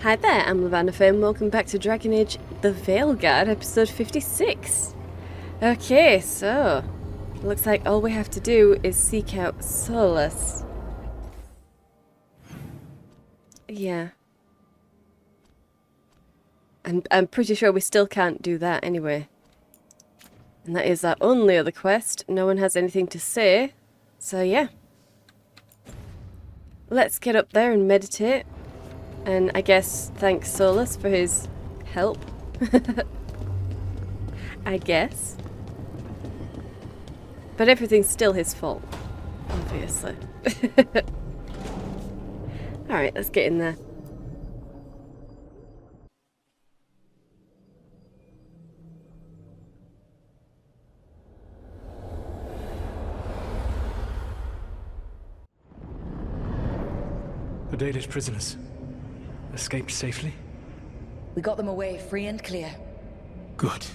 Hi there, I'm Lavanna Fame. Welcome back to Dragon Age The Veilguard, episode 56. Okay, so looks like all we have to do is seek out Solus. Yeah. I'm pretty sure we still can't do that anyway. And that is our only other quest. No one has anything to say. So yeah. Let's get up there and meditate. And I guess thank Solus for his help. I guess. But everything's still his fault. Obviously. Alright, let's get in there. The Dalish prisoners escaped safely? We got them away free and clear. Good.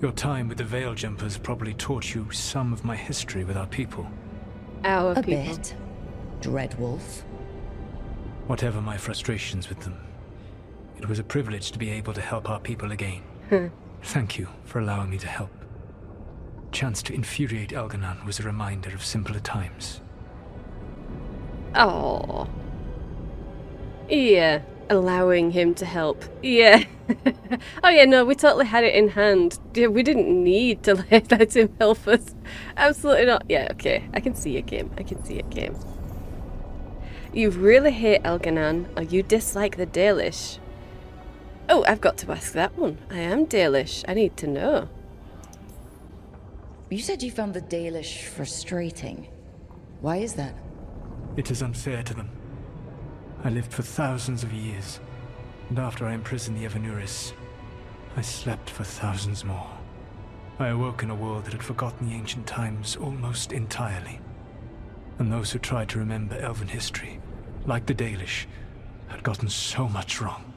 Your time with the Veil Jumpers probably taught you some of my history with our people. Our A people. bit. Dreadwolf. Whatever my frustrations with them, it was a privilege to be able to help our people again. Thank you for allowing me to help. Chance to infuriate Elganon was a reminder of simpler times. Oh. Yeah, allowing him to help. Yeah. Oh yeah, no, we totally had it in hand. Yeah, we didn't need to let him help us. Absolutely not. Yeah, okay. I can see your game. I can see your game. You really hate Elganon, or you dislike the Dalish. Oh, I've got to ask that one. I am Dalish. I need to know. You said you found the Dalish frustrating. Why is that? It is unfair to them. I lived for thousands of years, and after I imprisoned the Evanuris, I slept for thousands more. I awoke in a world that had forgotten the ancient times almost entirely. And those who tried to remember Elven history, like the Dalish, had gotten so much wrong.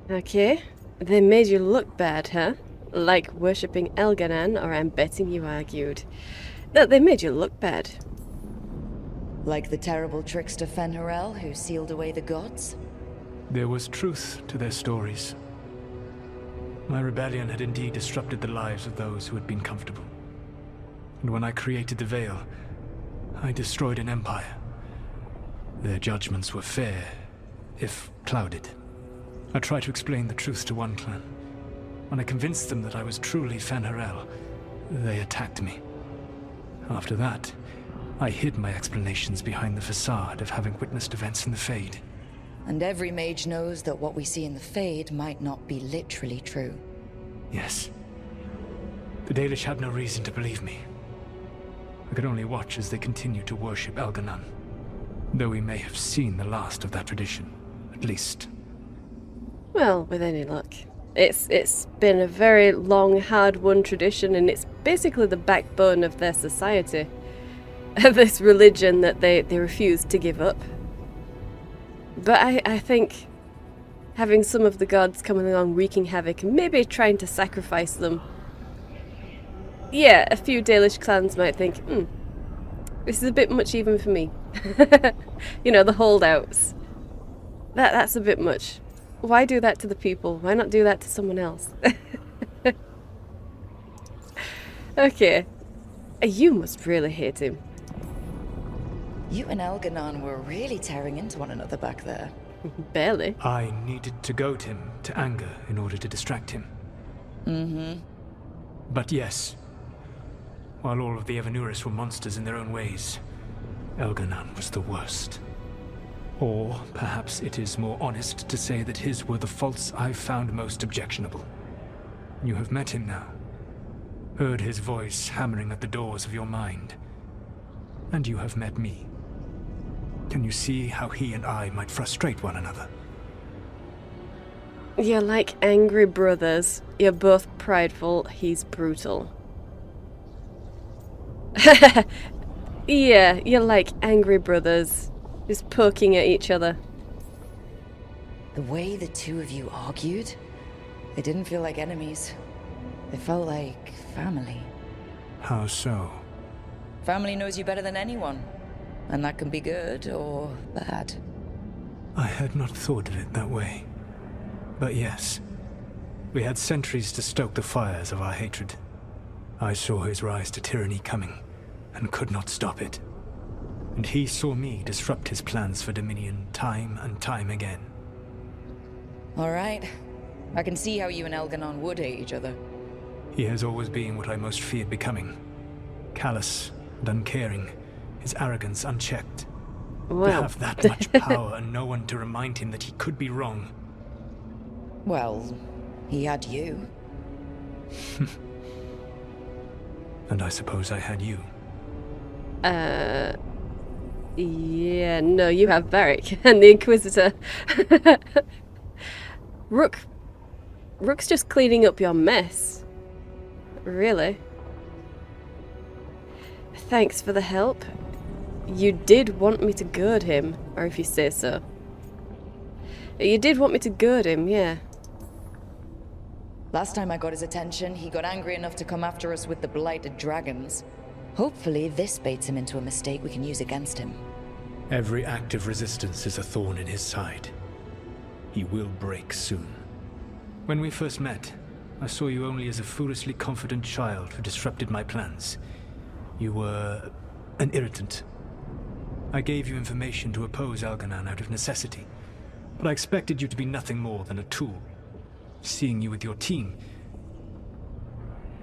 Okay. They made you look bad, huh? Like worshipping Elganon, or I'm betting you argued. No, they made you look bad. Like the terrible trickster Fen'Harel who sealed away the gods? There was truth to their stories. My rebellion had indeed disrupted the lives of those who had been comfortable. And when I created the Veil, I destroyed an empire. Their judgments were fair, if clouded. I tried to explain the truth to one clan. When I convinced them that I was truly Fen'Harel, they attacked me. After that, I hid my explanations behind the facade of having witnessed events in the Fade. And every mage knows that what we see in the Fade might not be literally true. Yes. The Dalish had no reason to believe me. I could only watch as they continued to worship Elganon, though we may have seen the last of that tradition, at least. Well, with any luck. It's been a very long, hard-won tradition, and it's basically the backbone of their society. This religion that they refuse to give up. But I think having some of the gods coming along wreaking havoc and maybe trying to sacrifice them. Yeah, a few Dalish clans might think, this is a bit much even for me. You know, the holdouts. That's a bit much. Why do that to the people? Why not do that to someone else? Okay. You must really hate him. You and Elganon were really tearing into one another back there. Barely. I needed to goad him to anger in order to distract him. Mm-hmm. But yes, while all of the Evanuris were monsters in their own ways, Elganon was the worst. Or perhaps it is more honest to say that his were the faults I found most objectionable. You have met him now, heard his voice hammering at the doors of your mind, and you have met me. Can you see how he and I might frustrate one another? You're like angry brothers. You're both prideful, he's brutal. Yeah, you're like angry brothers. Just poking at each other. The way the two of you argued, they didn't feel like enemies. They felt like family. How so? Family knows you better than anyone. And that can be good or bad. I had not thought of it that way. But yes, we had centuries to stoke the fires of our hatred. I saw his rise to tyranny coming, and could not stop it. And he saw me disrupt his plans for dominion time and time again. Alright. I can see how you and Elganon would hate each other. He has always been what I most feared becoming. Callous and uncaring, his arrogance unchecked. Wow. To have that much power and no one to remind him that he could be wrong. Well, he had you. And I suppose I had you. Yeah, no, you have Varric and the Inquisitor. Rook's just cleaning up your mess. Really? Thanks for the help. You did want me to goad him, or if you say so. You did want me to goad him, yeah. Last time I got his attention, he got angry enough to come after us with the blighted dragons. Hopefully this baits him into a mistake we can use against him. Every act of resistance is a thorn in his side. He will break soon. When we first met, I saw you only as a foolishly confident child who disrupted my plans. You were an irritant. I gave you information to oppose Elganon out of necessity, but I expected you to be nothing more than a tool. Seeing you with your team,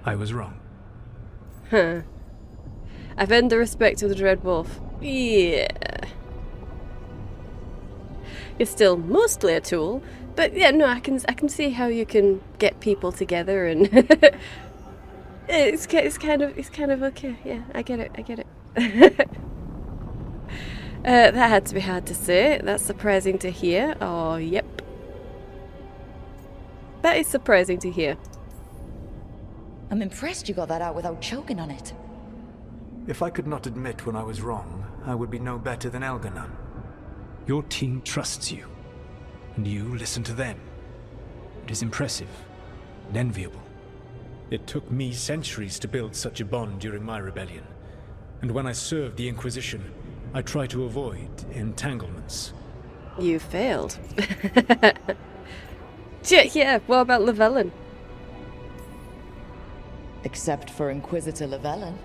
I was wrong. Huh. I've earned the respect of the Dread Wolf. Yeah. You're still mostly a tool, but yeah, no, I can see how you can get people together and it's kind of okay. Yeah, I get it. That had to be hard to say. That's surprising to hear. Oh, yep. That is surprising to hear. I'm impressed you got that out without choking on it. If I could not admit when I was wrong, I would be no better than Elganon. Your team trusts you, and you listen to them. It is impressive and enviable. It took me centuries to build such a bond during my rebellion, and when I served the Inquisition, I tried to avoid entanglements. You failed. Yeah, what about Llewellyn? Except for Inquisitor Llewellyn.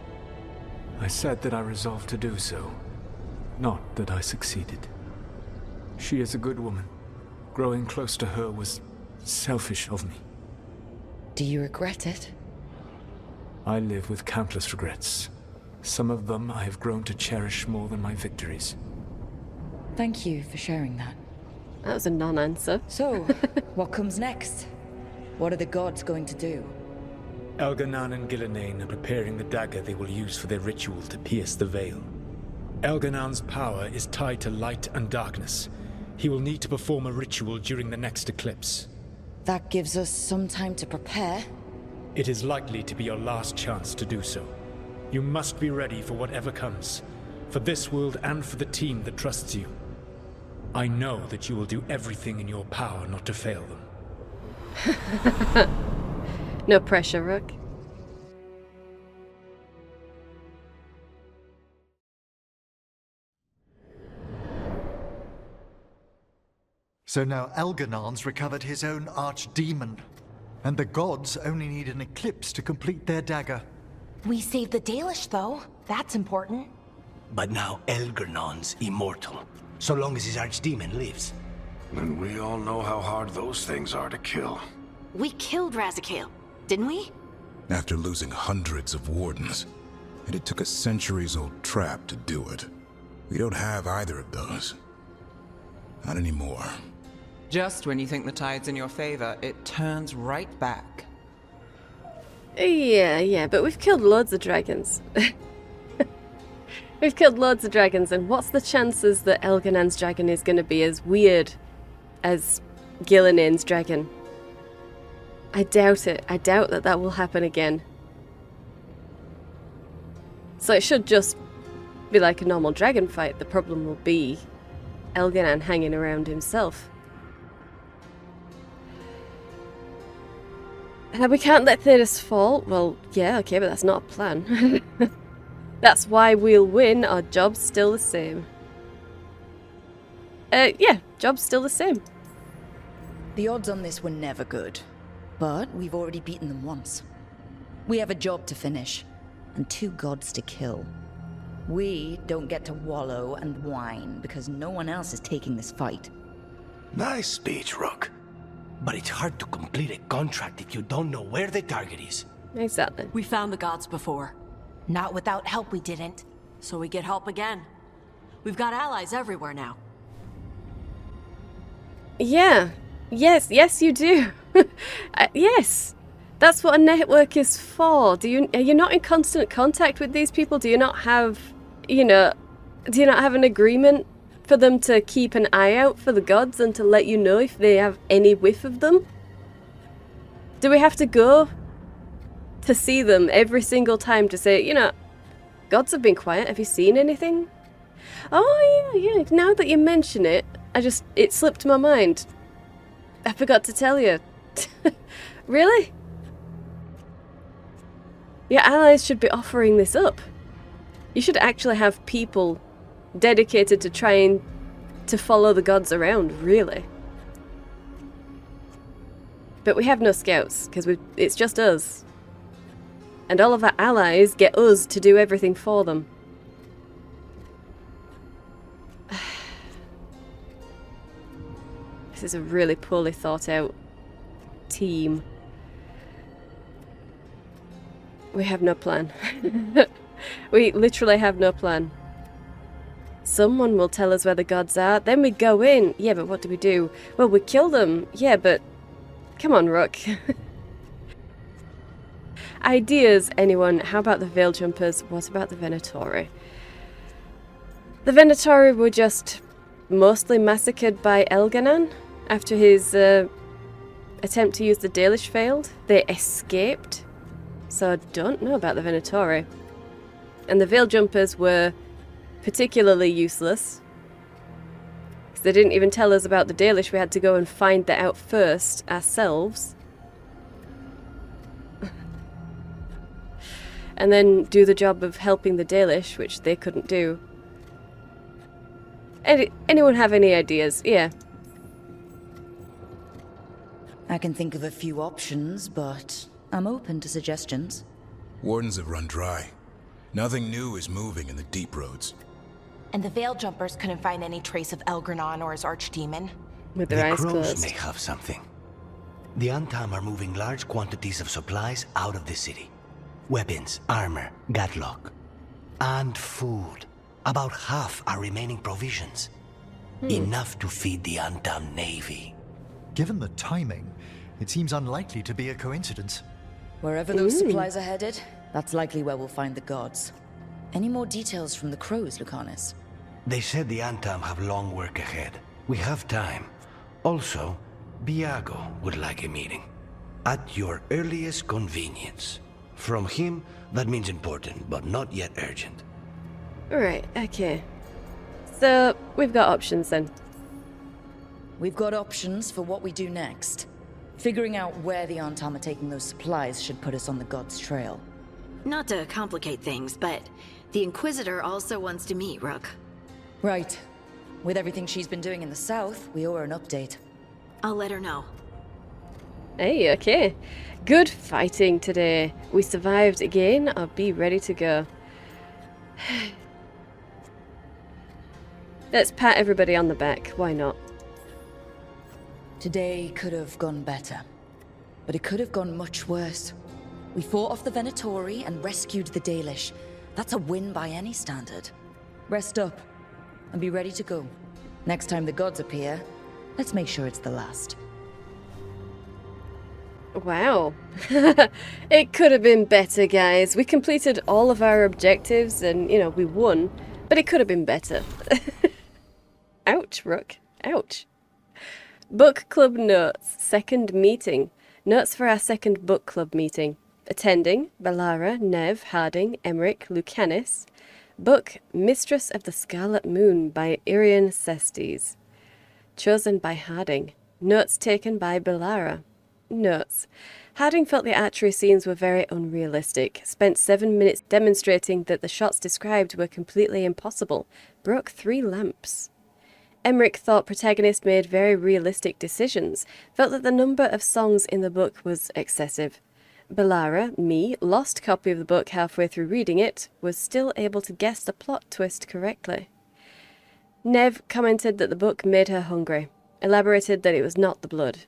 I said that I resolved to do so, not that I succeeded. She is a good woman. Growing close to her was selfish of me. Do you regret it? I live with countless regrets. Some of them I have grown to cherish more than my victories. Thank you for sharing that. That was a non-answer. So, what comes next? What are the gods going to do? Elganon and Gillenane are preparing the dagger they will use for their ritual to pierce the veil. Elganon's power is tied to light and darkness. He will need to perform a ritual during the next eclipse. That gives us some time to prepare. It is likely to be your last chance to do so. You must be ready for whatever comes, for this world and for the team that trusts you. I know that you will do everything in your power not to fail them. No pressure, Rook. So now Elganon's recovered his own archdemon, and the gods only need an eclipse to complete their dagger. We saved the Dalish, though. That's important. But now Elganon's immortal, so long as his archdemon lives. And we all know how hard those things are to kill. We killed Razikale, didn't we? After losing hundreds of wardens, and it took a centuries-old trap to do it. We don't have either of those. Not anymore. Just when you think the tide's in your favor, it turns right back. Yeah, but we've killed loads of dragons. We've killed loads of dragons, and what's the chances that Elganon's dragon is going to be as weird as Gillenane's dragon? I doubt it. I doubt that that will happen again. So it should just be like a normal dragon fight. The problem will be Elganon hanging around himself. We can't let Thedas fall. Well, yeah, okay, but that's not a plan. That's why we'll win. Our job's still the same. Yeah, job's still the same. The odds on this were never good, but we've already beaten them once. We have a job to finish, and 2 gods to kill. We don't get to wallow and whine because no one else is taking this fight. Nice speech, Rook. But it's hard to complete a contract if you don't know where the target is. Exactly. We found the gods before. Not without help we didn't. So we get help again. We've got allies everywhere now. Yeah. Yes, you do. Yes. That's what a network is for. Are you not in constant contact with these people? Do you not have, do you not have an agreement for them to keep an eye out for the gods and to let you know if they have any whiff of them? Do we have to go to see them every single time to say, gods have been quiet, have you seen anything? Oh, yeah, now that you mention it, it slipped my mind. I forgot to tell you. Really? Your allies should be offering this up. You should actually have people dedicated to trying to follow the gods around, really. But we have no scouts, because it's just us. And all of our allies get us to do everything for them. This is a really poorly thought out team. We have no plan. We literally have no plan. Someone will tell us where the gods are, then we go in. Yeah, but what do we do? Well, we kill them. Yeah, but... Come on, Rook. Ideas, anyone? How about the Veil Jumpers? What about the Venatori? The Venatori were just mostly massacred by Elganon after his attempt to use the Dalish failed. They escaped. So I don't know about the Venatori. And the Veil Jumpers were particularly useless. Because they didn't even tell us about the Dalish. We had to go and find that out first ourselves. And then do the job of helping the Dalish, which they couldn't do. Anyone have any ideas? Yeah. I can think of a few options, but I'm open to suggestions. Wardens have run dry. Nothing new is moving in the deep roads. And the Veil Jumpers couldn't find any trace of Elgranon or his archdemon. With their eyes Crows closed. may have something. The Antam are moving large quantities of supplies out of the city. Weapons, armor, gatlock. And food. About half are remaining provisions. Enough to feed the Antam navy. Given the timing, it seems unlikely to be a coincidence. Wherever those supplies are headed, that's likely where we'll find the gods. Any more details from the crows, Lucanus? They said the Antam have long work ahead. We have time. Also, Biago would like a meeting. At your earliest convenience. From him, that means important, but not yet urgent. Right, okay. So, we've got options then. We've got options for what we do next. Figuring out where the Antam are taking those supplies should put us on the gods' trail. Not to complicate things, but the Inquisitor also wants to meet Rook. Right. With everything she's been doing in the south, we owe her an update. I'll let her know. Hey, okay. Good fighting today. We survived again. I'll be ready to go. Let's pat everybody on the back. Why not? Today could have gone better, but it could have gone much worse. We fought off the Venatori and rescued the Dalish. That's a win by any standard. Rest up and be ready to go. Next time the gods appear, let's make sure it's the last. Wow. It could have been better, guys. We completed all of our objectives and, we won. But it could have been better. Ouch, Rook. Ouch. Book club notes. Second meeting. Notes for our second book club meeting. Attending, Balara, Nev, Harding, Emmerich, Lucanus. Book, Mistress of the Scarlet Moon by Irian Sestes. Chosen by Harding. Notes taken by Balara. Notes. Harding felt the archery scenes were very unrealistic, spent 7 minutes demonstrating that the shots described were completely impossible, broke 3 lamps. Emmerich thought protagonist made very realistic decisions, felt that the number of songs in the book was excessive. Belara, me, lost copy of the book halfway through reading it, was still able to guess the plot twist correctly. Nev commented that the book made her hungry, elaborated that it was not the blood.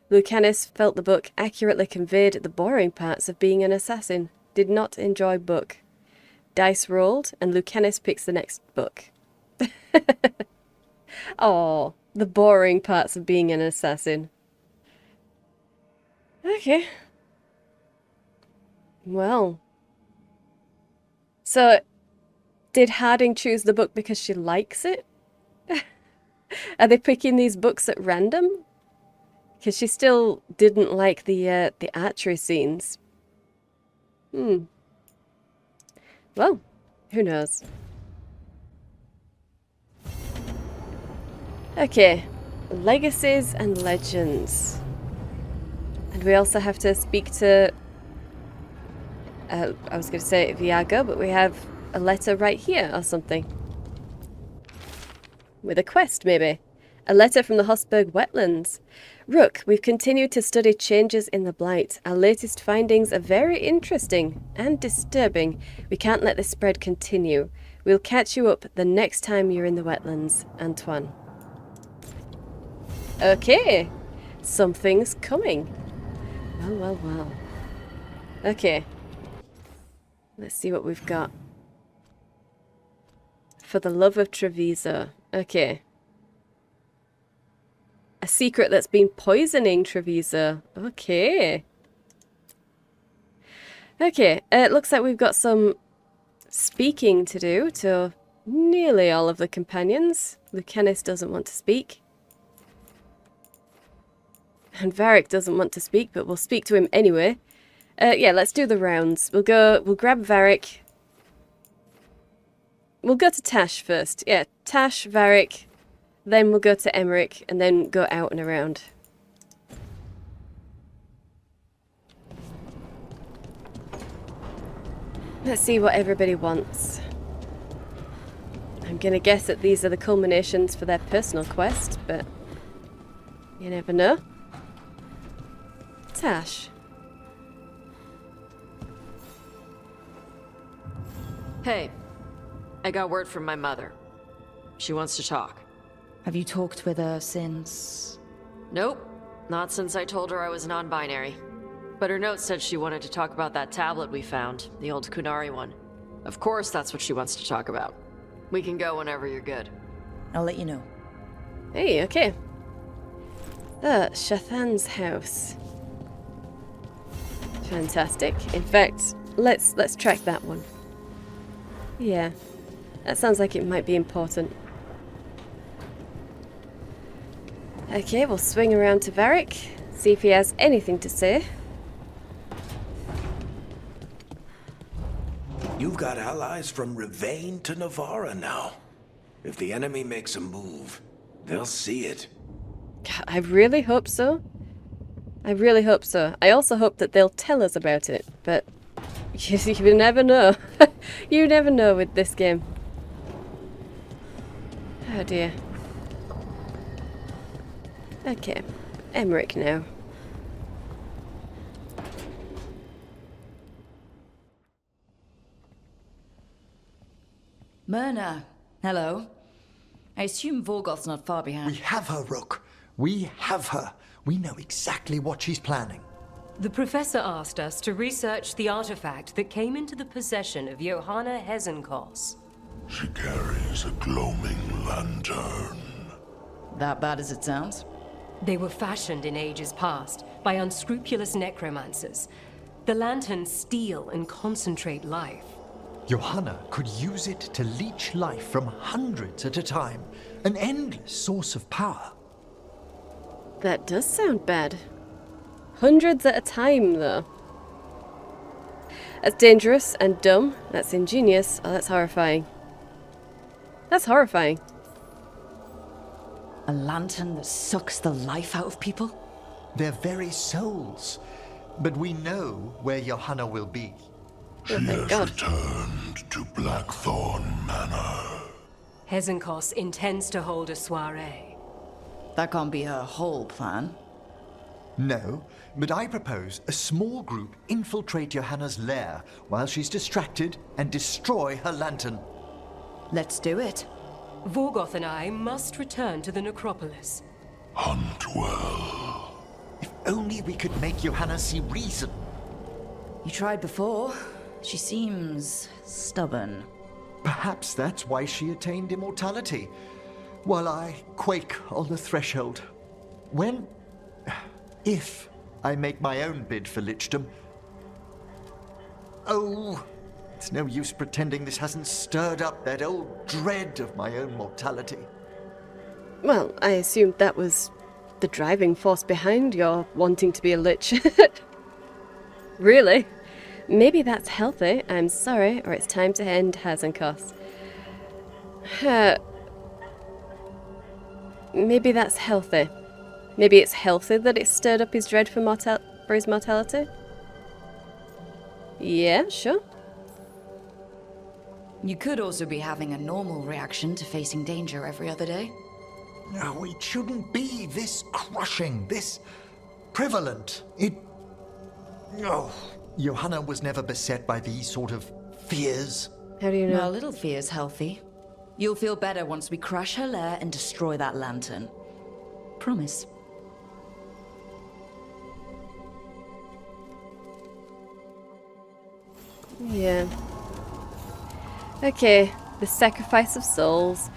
Lucanus felt the book accurately conveyed the boring parts of being an assassin, did not enjoy book. Dice rolled, and Lucanus picks the next book. Oh, the boring parts of being an assassin. Okay. Well. So, did Harding choose the book because she likes it? Are they picking these books at random? Because she still didn't like the archery scenes. Well, who knows? Okay, legacies and legends. And we also have to speak to... I was going to say Viago, but we have a letter right here or something. With a quest, maybe. A letter from the Hosberg wetlands. Rook, we've continued to study changes in the Blight. Our latest findings are very interesting and disturbing. We can't let this spread continue. We'll catch you up the next time you're in the wetlands, Antoine. Okay. Something's coming. Well. Okay. Let's see what we've got. For the love of Treviso. Okay. A secret that's been poisoning Treviso. Okay. Okay, it looks like we've got some speaking to do to nearly all of the companions. Lucanus doesn't want to speak. And Varric doesn't want to speak, but we'll speak to him anyway. Yeah, let's do the rounds. We'll grab Varric. We'll go to Tash first. Yeah, Tash, Varric. Then we'll go to Emmerich, and then go out and around. Let's see what everybody wants. I'm gonna guess that these are the culminations for their personal quest, but you never know. Tash. Hey, I got word from my mother. She wants to talk. Have you talked with her since? Nope, not since I told her I was non-binary. But her note said she wanted to talk about that tablet we found, the old Kunari one. Of course that's what she wants to talk about. We can go whenever you're good. I'll let you know. Hey, okay. Shathan's house. Fantastic. In fact, let's track that one. Yeah, that sounds like it might be important. Okay, we'll swing around to Varric, see if he has anything to say. You've got allies from Rivain to Navarra now. If the enemy makes a move, they'll see it. God, I really hope so. I really hope so. I also hope that they'll tell us about it, but you never know. You never know with this game. Oh dear. Okay, Emmerich now. Myrna, hello. I assume Vorgoth's not far behind. We have her, Rook. We have her. We know exactly what she's planning. The professor asked us to research the artifact that came into the possession of Johanna Hezenkos. She carries a gloaming lantern. That bad as it sounds? They were fashioned in ages past by unscrupulous necromancers. The lanterns steal and concentrate life. Johanna could use it to leech life from hundreds at a time. An endless source of power. That does sound bad. Hundreds at a time, though. That's dangerous and dumb. That's ingenious. Oh, that's horrifying. That's horrifying. A lantern that sucks the life out of people? Their very souls. But we know where Johanna will be. She has returned to Blackthorn Manor. Hezenkos intends to hold a soiree. That can't be her whole plan. No, but I propose a small group infiltrate Johanna's lair while she's distracted and destroy her lantern. Let's do it. Vorgoth and I must return to the necropolis. Hunt well. If only we could make Johanna see reason. You tried before. She seems stubborn. Perhaps that's why she attained immortality, while I quake on the threshold. If I make my own bid for lichdom. Oh, it's no use pretending this hasn't stirred up that old dread of my own mortality. Well, I assumed that was the driving force behind your wanting to be a lich. Really? Maybe that's healthy. I'm sorry, or it's time to end Hazenkos. Maybe that's healthy. Maybe it's healthy that it stirred up his dread for his mortality? Yeah, sure. You could also be having a normal reaction to facing danger every other day. No, it shouldn't be this crushing, this prevalent. Oh, Johanna was never beset by these sort of fears. How do you know? A little fear's healthy. You'll feel better once we crash her lair and destroy that lantern. Promise. Yeah. Okay, the sacrifice of souls.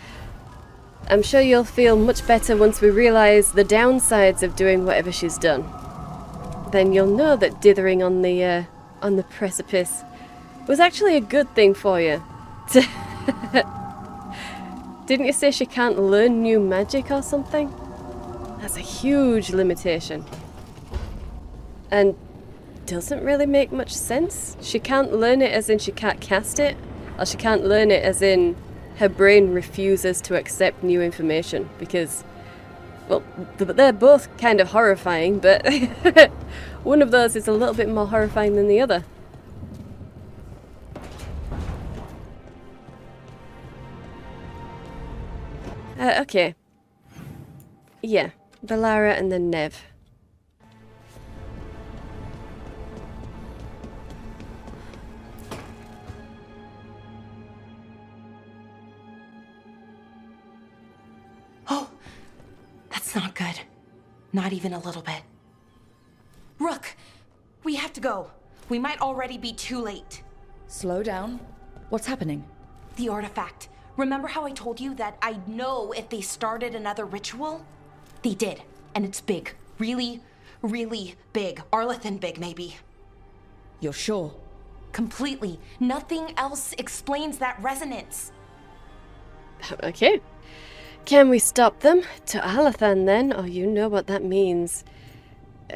I'm sure you'll feel much better once we realise the downsides of doing whatever she's done. Then you'll know that dithering on the precipice was actually a good thing for you. Didn't you say she can't learn new magic or something? That's a huge limitation. And doesn't really make much sense. She can't learn it as in she can't cast it, or she can't learn it as in her brain refuses to accept new information because, well, they're both kind of horrifying, but one of those is a little bit more horrifying than the other. Okay. Yeah, Valara and then Nev. Oh, that's not good. Not even a little bit. Rook, we have to go. We might already be too late. Slow down. What's happening? The artifact. Remember how I told you that I'd know if they started another ritual? They did, and it's big. Really, really big. Arlathan big, maybe. You're sure? Completely. Nothing else explains that resonance. Okay. Can we stop them? To Alathan then? Oh, you know what that means.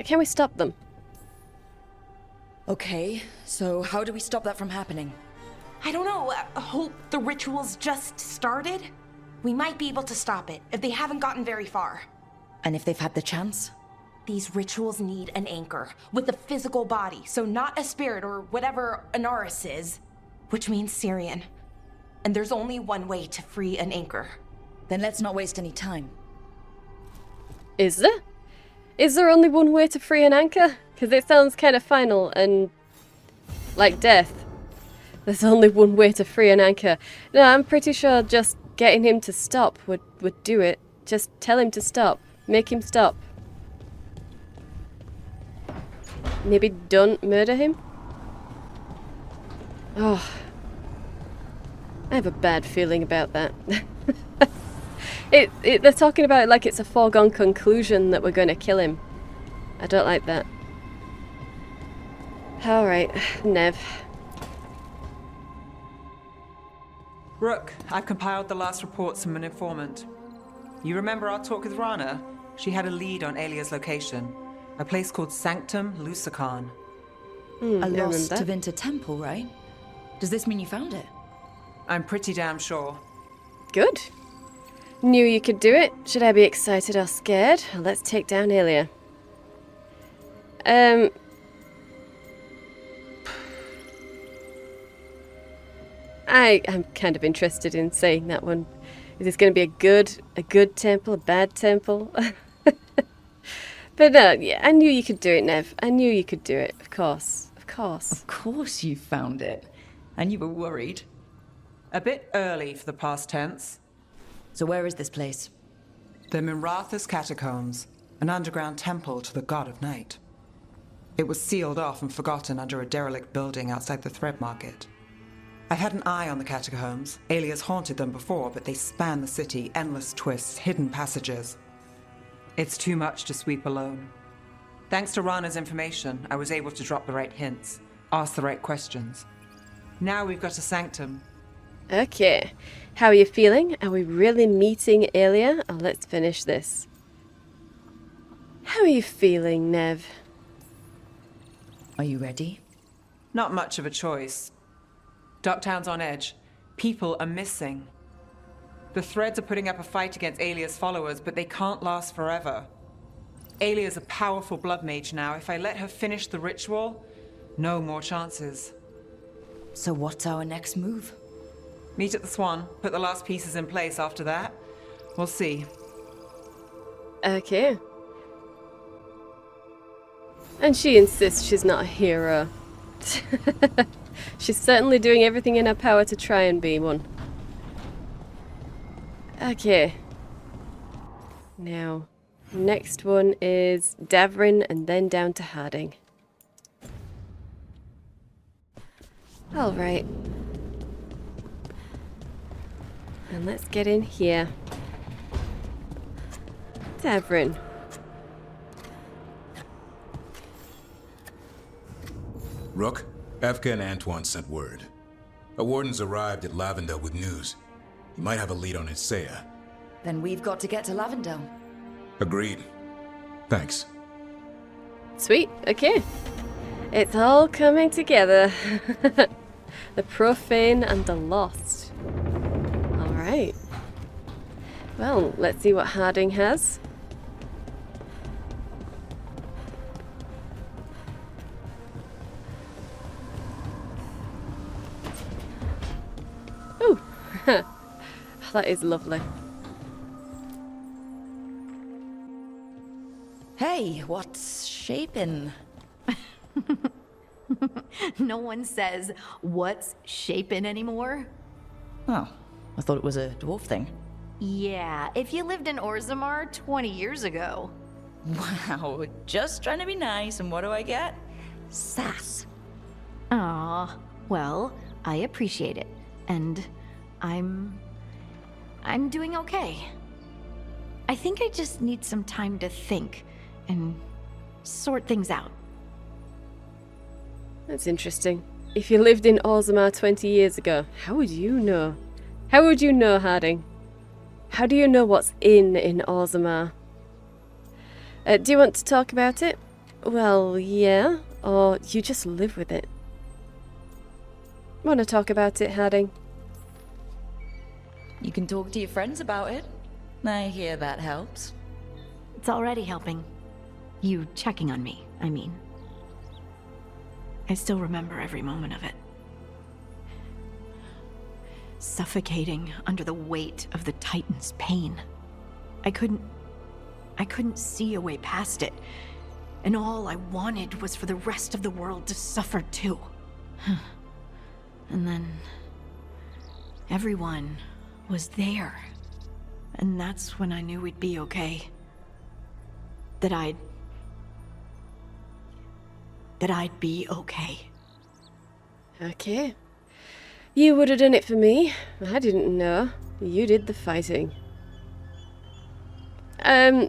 Can we stop them? Okay, so how do we stop that from happening? I don't know. I hope the ritual's just started. We might be able to stop it if they haven't gotten very far. And if they've had the chance? These rituals need an anchor with a physical body, so not a spirit or whatever Anaris is, which means Syrian. And there's only one way to free an anchor. Then let's not waste any time. Is there? Is there only one way to free an anchor? Because it sounds kind of final and like death. There's only one way to free an anchor. No, I'm pretty sure just getting him to stop would do it. Just tell him to stop. Make him stop. Maybe don't murder him? Oh. I have a bad feeling about that. They're talking about it like it's a foregone conclusion that we're going to kill him. I don't like that. Alright, Nev. Rook, I've compiled the last reports from an informant. You remember our talk with Rana? She had a lead on Alia's location. A place called Sanctum Lucican. A lost Tevinter temple, right? Does this mean you found it? I'm pretty damn sure. Good. Knew you could do it. Should I be excited or scared? Let's take down Alia. I'm kind of interested in saying that one. Is this going to be a good temple, a bad temple? But no, yeah, I knew you could do it, Nev. I knew you could do it. Of course. Of course. Of course you found it. And you were worried. A bit early for the past tense. So where is this place? The Mirathas Catacombs, an underground temple to the god of night. It was sealed off and forgotten under a derelict building outside the Thread Market. I've had an eye on the catacombs. Alias haunted them before, but they span the city, endless twists, hidden passages. It's too much to sweep alone. Thanks to Rana's information, I was able to drop the right hints, ask the right questions. Now we've got a sanctum. Okay. How are you feeling? Are we really meeting Aelia? Oh, let's finish this. How are you feeling, Nev? Are you ready? Not much of a choice. Ducktown's on edge. People are missing. The Threads are putting up a fight against Aelia's followers, but they can't last forever. Aelia's a powerful blood mage now. If I let her finish the ritual, no more chances. So what's our next move? Meet at the Swan. Put the last pieces in place after that. We'll see. Okay. And she insists she's not a hero. She's certainly doing everything in her power to try and be one. Okay. Now, next one is Davrin and then down to Harding. Alright. And let's get in here. Davrin. Rook, Evka and Antoine sent word. A warden's arrived at Lavendale with news. He might have a lead on Isaiah. Then we've got to get to Lavendale. Agreed. Thanks. Sweet, okay. It's all coming together. The profane and the lost. Alright. Well, let's see what Harding has. Ooh. That is lovely. Hey, what's shaping? No one says, what's shaping anymore? Oh, I thought it was a dwarf thing. Yeah, if you lived in Orzammar 20 years ago. Wow, just trying to be nice, and what do I get? Sass. Aw, well, I appreciate it. And I'm doing okay. I think I just need some time to think and sort things out. That's interesting. If you lived in Orzammar 20 years ago, how would you know? How would you know, Harding? How do you know what's in Orzammar? Do you want to talk about it? Well, yeah. Or you just live with it? Want to talk about it, Harding? You can talk to your friends about it. I hear that helps. It's already helping. You checking on me, I mean. I still remember every moment of it. Suffocating under the weight of the Titan's pain. I couldn't see a way past it. And all I wanted was for the rest of the world to suffer too. And then everyone was there. And that's when I knew we'd be okay. That I'd be okay. Okay. You would have done it for me. I didn't know. You did the fighting. I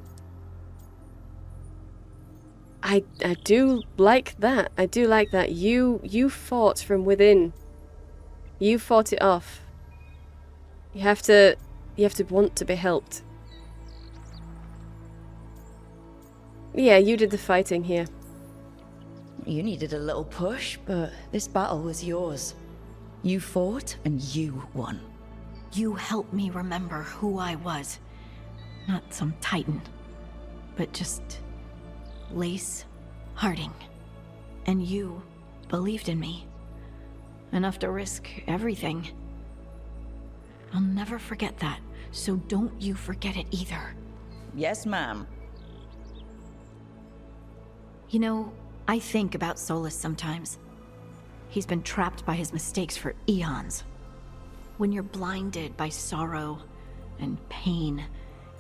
do like that. I do like that. You fought from within. You fought it off. You have to want to be helped. Yeah, you did the fighting here. You needed a little push, but this battle was yours. You fought, and you won. You helped me remember who I was. Not some titan, but just Lace Harding. And you believed in me. Enough to risk everything. I'll never forget that. so don't you forget it either. Yes, ma'am. You know, I think about Solus sometimes. He's been trapped by his mistakes for eons. When you're blinded by sorrow and pain,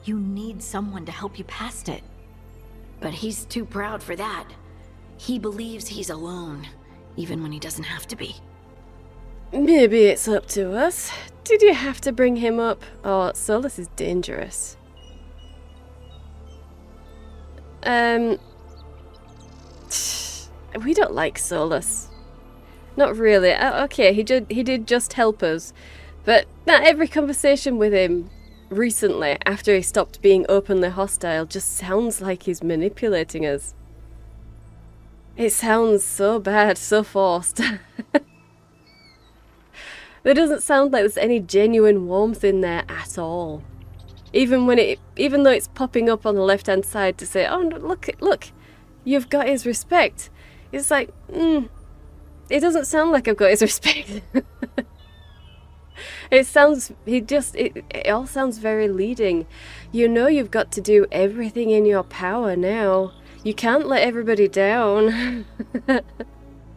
you need someone to help you past it. But he's too proud for that. He believes he's alone, even when he doesn't have to be. Maybe it's up to us. Did you have to bring him up? Oh, Solus is dangerous. We don't like Solus. Not really. Okay, he did just help us. But not every conversation with him recently, after he stopped being openly hostile, just sounds like he's manipulating us. It sounds so bad, so forced. There doesn't sound like there's any genuine warmth in there at all. Even though it's popping up on the left-hand side to say, "Oh, look, you've got his respect." It's like, it doesn't sound like I've got his respect. It all sounds very leading. You know you've got to do everything in your power now. You can't let everybody down.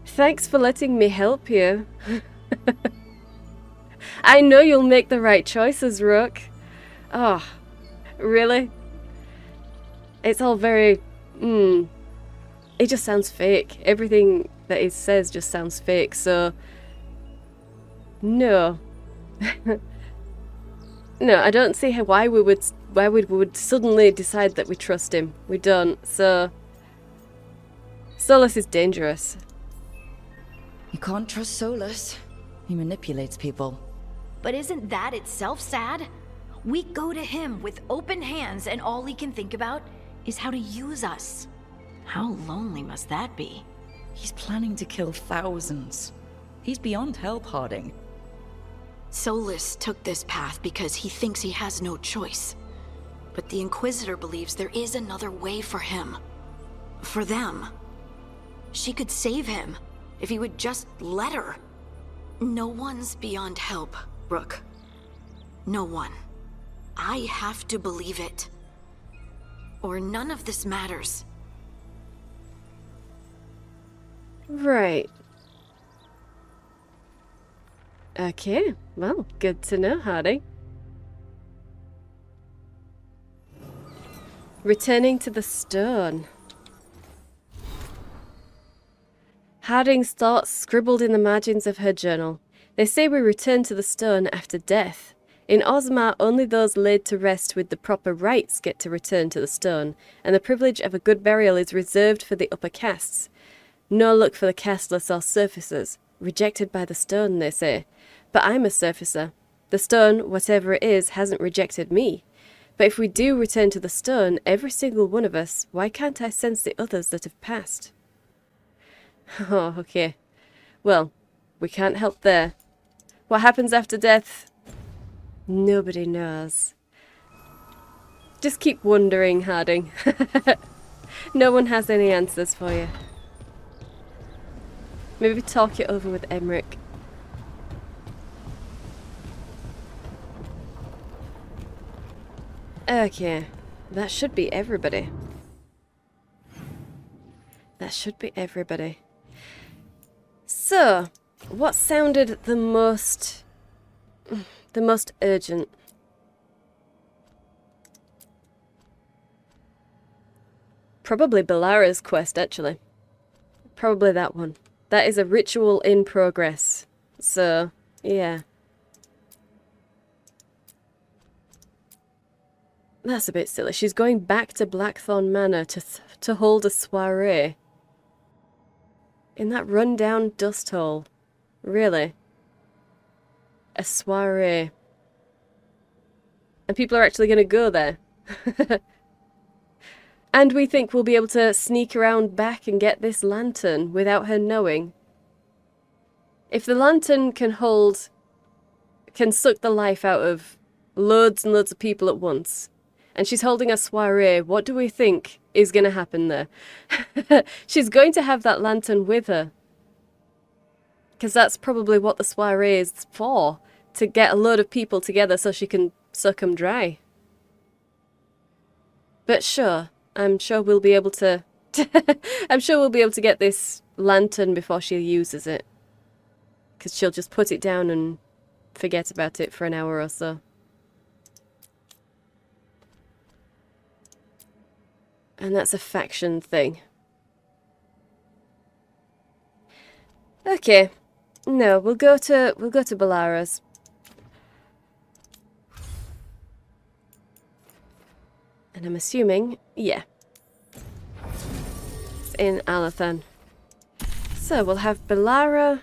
Thanks for letting me help you. I know you'll make the right choices, Rook. Oh, really? It's all very, It just sounds fake. Everything that he says just sounds fake, so... No. No, I don't see why we would suddenly decide that we trust him. We don't, so... Solus is dangerous. You can't trust Solus. He manipulates people. But isn't that itself sad? We go to him with open hands and all he can think about is how to use us. How lonely must that be? He's planning to kill thousands. He's beyond help, Harding. Solus took this path because he thinks he has no choice. But the Inquisitor believes there is another way for him. For them. She could save him if he would just let her. No one's beyond help, Rook. No one. I have to believe it. Or none of this matters. Right. Okay, well, good to know, Harding. Returning to the stone. Harding's thoughts scribbled in the margins of her journal. They say we return to the stone after death. In Ozmar, only those laid to rest with the proper rites get to return to the stone, and the privilege of a good burial is reserved for the upper castes. No luck for the casteless or surfacers. Rejected by the stone, they say. But I'm a surfacer. The stone, whatever it is, hasn't rejected me. But if we do return to the stone, every single one of us, why can't I sense the others that have passed? Oh, okay. Well, we can't help there. What happens after death? Nobody knows. Just keep wondering, Harding. No one has any answers for you. Maybe talk it over with Emmerich. Okay, that should be everybody. That should be everybody. So, what sounded the most urgent? Probably Belara's quest, actually. Probably that one. That is a ritual in progress. So, yeah. That's a bit silly. She's going back to Blackthorn Manor to hold a soiree. In that rundown dust hole. Really? A soiree. And people are actually going to go there. And we think we'll be able to sneak around back and get this lantern without her knowing. If the lantern can suck the life out of loads and loads of people at once, and she's holding a soiree, what do we think is going to happen there? She's going to have that lantern with her. Because that's probably what the soiree is for. To get a load of people together so she can suck 'em dry. But sure, I'm sure we'll be able to... I'm sure we'll be able to get this lantern before she uses it. Because she'll just put it down and forget about it for an hour or so. And that's a faction thing. Okay. No, we'll go to Balara's. And I'm assuming, yeah. It's in Alathan. So we'll have Balara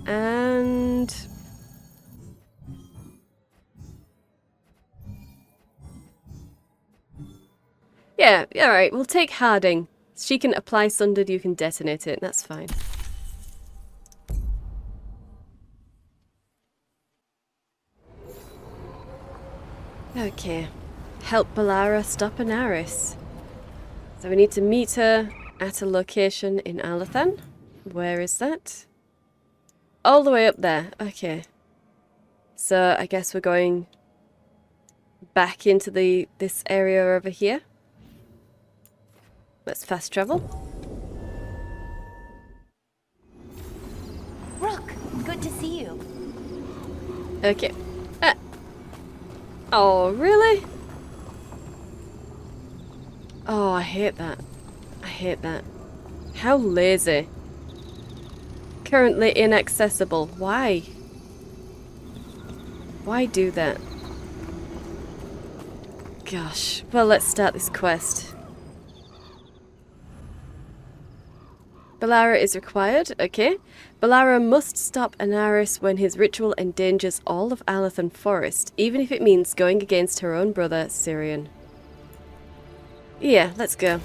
and yeah, alright, we'll take Harding. She can apply Sundered, you can detonate it, that's fine. Okay. Help Balara stop Anaris. So we need to meet her at a location in Alathan. Where is that? All the way up there. Okay. So I guess we're going back into this area over here. Let's fast travel. Rook, good to see you. Okay. Oh, really? Oh, I hate that. I hate that. How lazy. Currently inaccessible. Why? Why do that? Gosh. Well, let's start this quest. Balara is required. Okay. Balara must stop Anaris when his ritual endangers all of Alathan Forest, even if it means going against her own brother, Syrian. Yeah, let's go.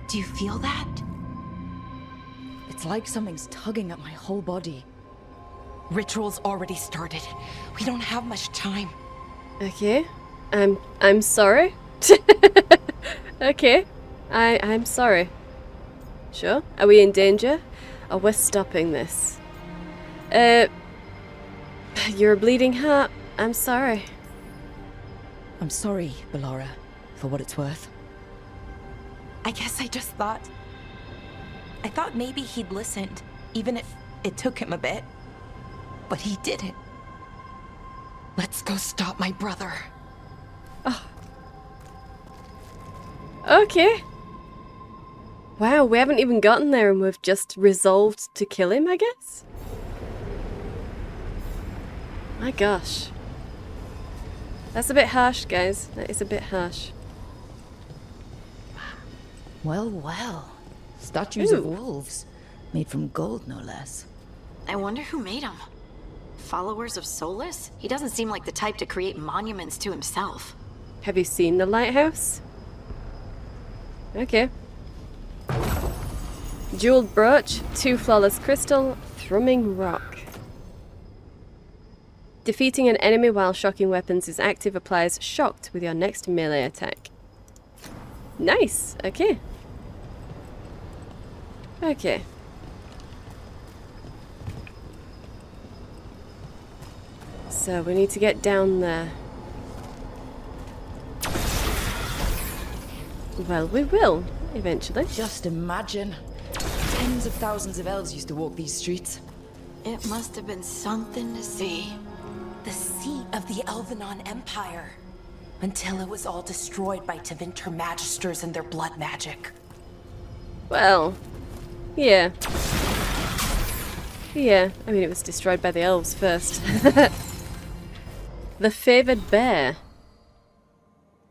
Do you feel that? It's like something's tugging at my whole body. Ritual's already started. We don't have much time. Okay. I'm sorry. Okay. I'm sorry. Sure. Are we in danger? Oh, we're stopping this. You're a bleeding heart. I'm sorry. I'm sorry, Balara, for what it's worth. I guess I just thought... I thought maybe he'd listened, even if it took him a bit. But he didn't. Let's go stop my brother. Oh. Okay. Wow, we haven't even gotten there and we've just resolved to kill him, I guess? My gosh. That's a bit harsh, guys. That is a bit harsh. Well, well. Statues of wolves. Made from gold, no less. I wonder who made them. Followers of Solus? He doesn't seem like the type to create monuments to himself. Have you seen the lighthouse? Okay. Jeweled brooch, 2 flawless crystal, thrumming rock. Defeating an enemy while shocking weapons is active applies shocked with your next melee attack. Nice, okay. Okay. So we need to get down there. Well, we will, eventually. Just imagine. Tens of thousands of elves used to walk these streets. It must have been something to see. The seat of the Elvenon Empire. Until it was all destroyed by Tevinter Magisters and their blood magic. Well, yeah. Yeah, I mean it was destroyed by the elves first. The Favoured Bear.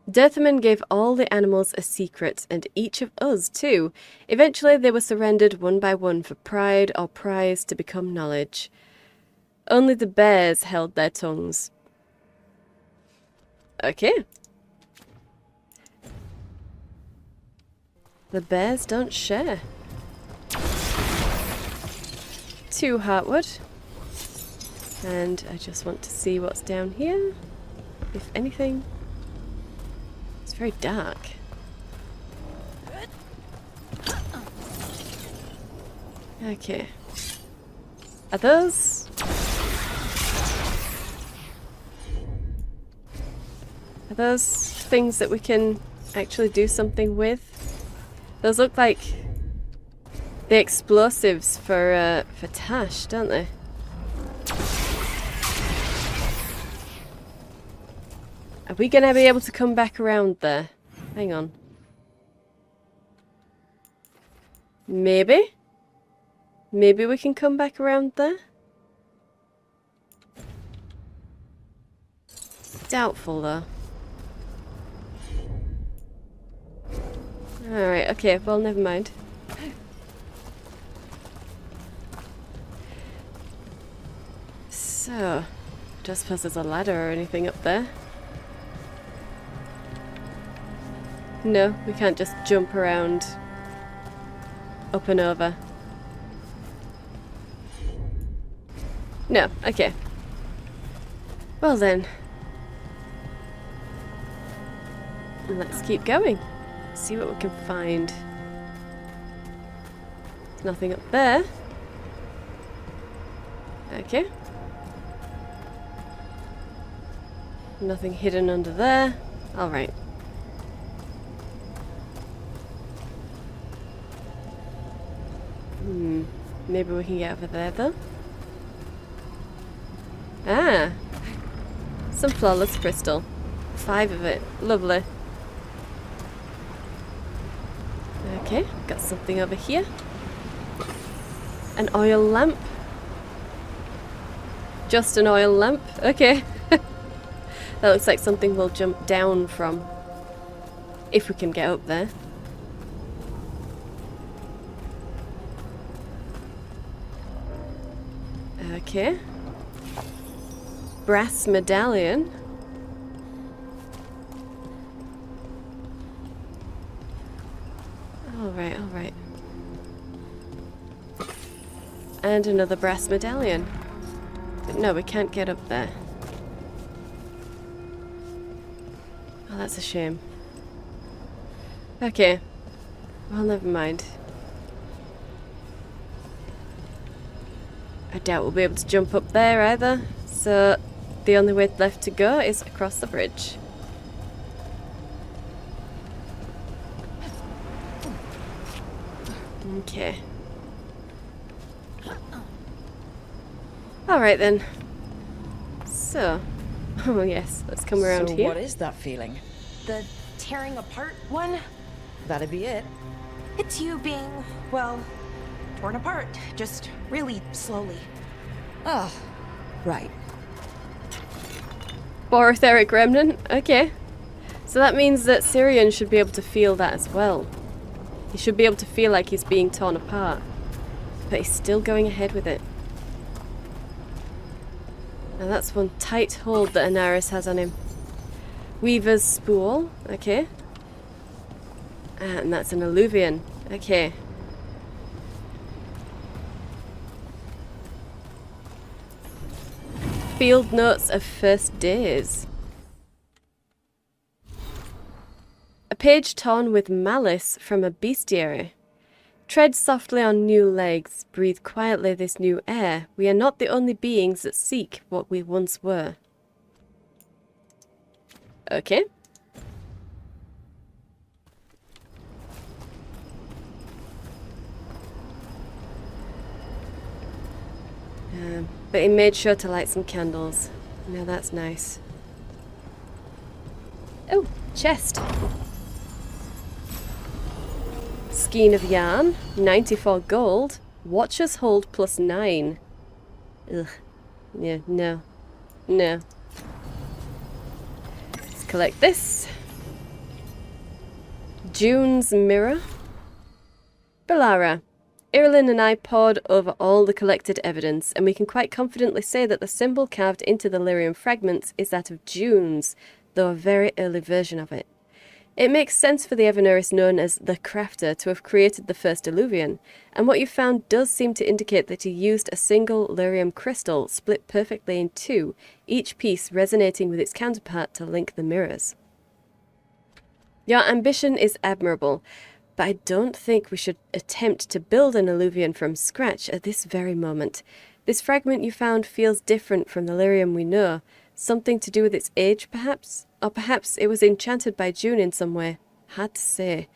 Dirthaman gave all the animals a secret, and each of us too. Eventually they were surrendered one by one for pride or prize to become knowledge. Only the bears held their tongues. Okay. The bears don't share. 2 heartwood. And I just want to see what's down here. If anything. It's very dark. Okay. Are those? Are those things that we can actually do something with? Those look like the explosives for Tash, don't they? Are we gonna be able to come back around there? Hang on. Maybe? Maybe we can come back around there? Doubtful though. Alright, okay, well never mind. So, don't suppose there's a ladder or anything up there. No, we can't just jump around up and over. No, okay. Well then. Let's keep going. See what we can find. There's nothing up there. Okay. Nothing hidden under there. Alright. Maybe we can get over there though. Ah! Some flawless crystal. 5 of it. Lovely. Okay, got something over here. An oil lamp. Just an oil lamp. Okay. That looks like something we'll jump down from. If we can get up there. Okay. Brass medallion. Alright, alright. And another brass medallion. But no, we can't get up there. Oh, that's a shame. Okay. Well, never mind. I doubt we'll be able to jump up there either, so the only way left to go is across the bridge. Okay. Alright then. So, oh yes, let's come around so here. What is that feeling? The tearing apart one? That'd be it. It's you being, well, torn apart. Just really slowly. Ah, right. Borotheric remnant? Okay. So that means that Syrian should be able to feel that as well. He should be able to feel like he's being torn apart. But he's still going ahead with it. Now that's one tight hold that Anaris has on him. Weaver's spool. Okay. And that's an alluvian. Okay. Field notes of first days. A page torn with malice from a bestiary. Tread softly on new legs, breathe quietly this new air. We are not the only beings that seek what we once were. Okay. But he made sure to light some candles. Now that's nice. Oh, chest. Skein of yarn, 94 gold. Watchers hold +9. Ugh. Yeah, no. No. Let's collect this. June's mirror. Belara. Irilyn and I pored over all the collected evidence, and we can quite confidently say that the symbol carved into the lyrium fragments is that of June's, though a very early version of it. It makes sense for the Evanuris known as the Crafter to have created the first Illuvian, and what you found does seem to indicate that he used a single lyrium crystal split perfectly in 2, each piece resonating with its counterpart to link the mirrors. Your ambition is admirable, But I don't think we should attempt to build an Illuvian from scratch at this very moment. This fragment you found feels different from the lyrium we know. Something to do with its age, perhaps? Or perhaps it was enchanted by June in some way. Hard to say.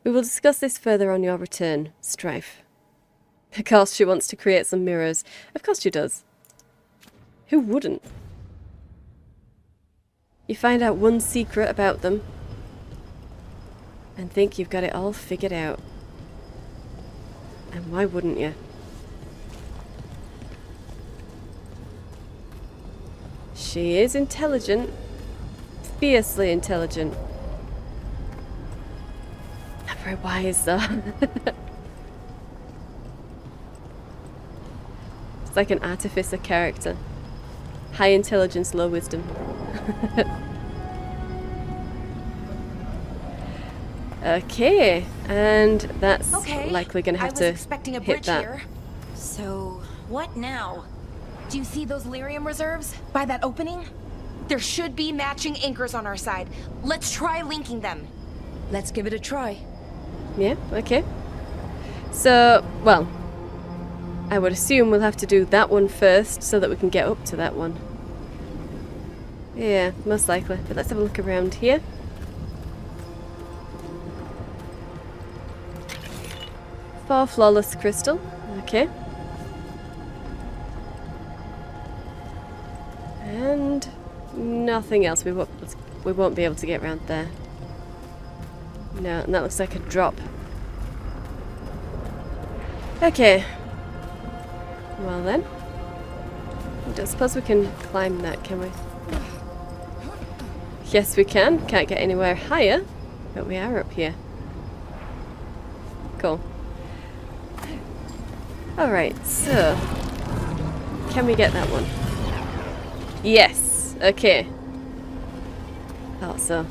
We will discuss this further on your return, Strife. Of course she wants to create some mirrors. Of course she does. Who wouldn't? You find out one secret about them and think you've got it all figured out. And why wouldn't you? She is intelligent. Fiercely intelligent. Not very wise, though. It's like an artificer character. High intelligence, low wisdom. Okay, and that's likely going to have to expecting a hit bridge that. here. So, what now? Do you see those lyrium reserves by that opening? There should be matching anchors on our side. Let's try linking them. Let's give it a try. Yeah, okay. So, well, I would assume we'll have to do that one first so that we can get up to that one. Yeah, most likely. But let's have a look around here. For flawless crystal. Okay. And nothing else. We won't be able to get around there. No, and that looks like a drop. Okay. Well then. I don't suppose we can climb that, can we? Yes, we can. Can't get anywhere higher, but we are up here. Cool. Alright, so... can we get that one? Yes! Okay. Thought so.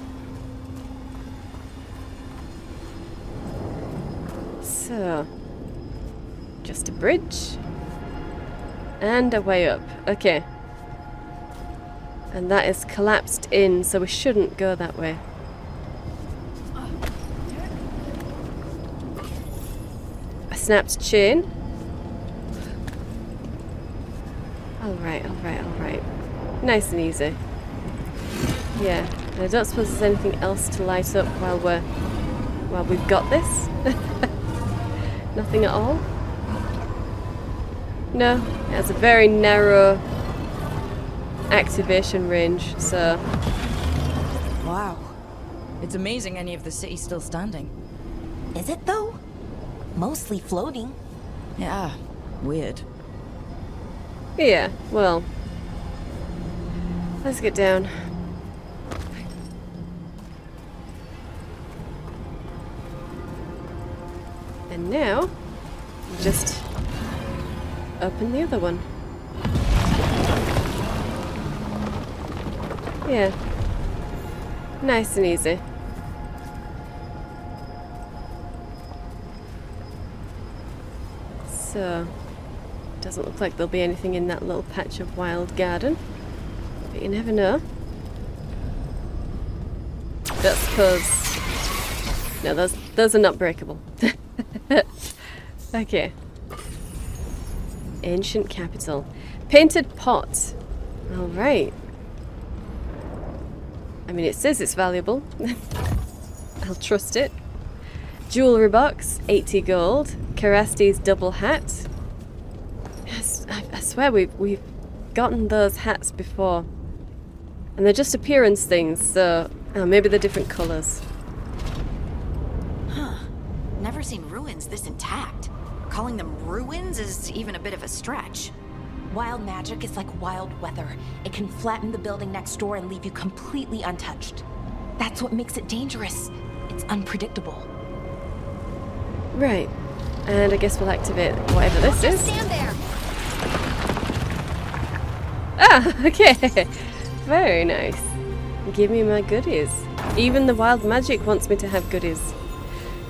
So... just a bridge. And a way up. Okay. And that is collapsed in, so we shouldn't go that way. A snapped chain. Alright, alright, alright. Nice and easy. Yeah. And I don't suppose there's anything else to light up while we've got this. Nothing at all? No, it has a very narrow activation range, so... Wow. It's amazing any of the city's still standing. Is it though? Mostly floating. Yeah, weird. Yeah, well... let's get down. And now, just open the other one. Yeah. Nice and easy. So, doesn't look like there'll be anything in that little patch of wild garden. But you never know. That's because... no, those are not breakable. Okay. Ancient capital. Painted pot. Alright. I mean, it says it's valuable. I'll trust it. Jewellery box, 80 gold. Karasti's double hat. Yes, I swear we've gotten those hats before. And they're just appearance things, so... oh, maybe they're different colours. Huh. Never seen ruins this intact. Calling them ruins is even a bit of a stretch. Wild magic is like wild weather. It can flatten the building next door and leave you completely untouched. That's what makes it dangerous. It's unpredictable. Right. And I guess we'll activate whatever this is. Stand there! Ah, okay. Very nice. Give me my goodies. Even the wild magic wants me to have goodies.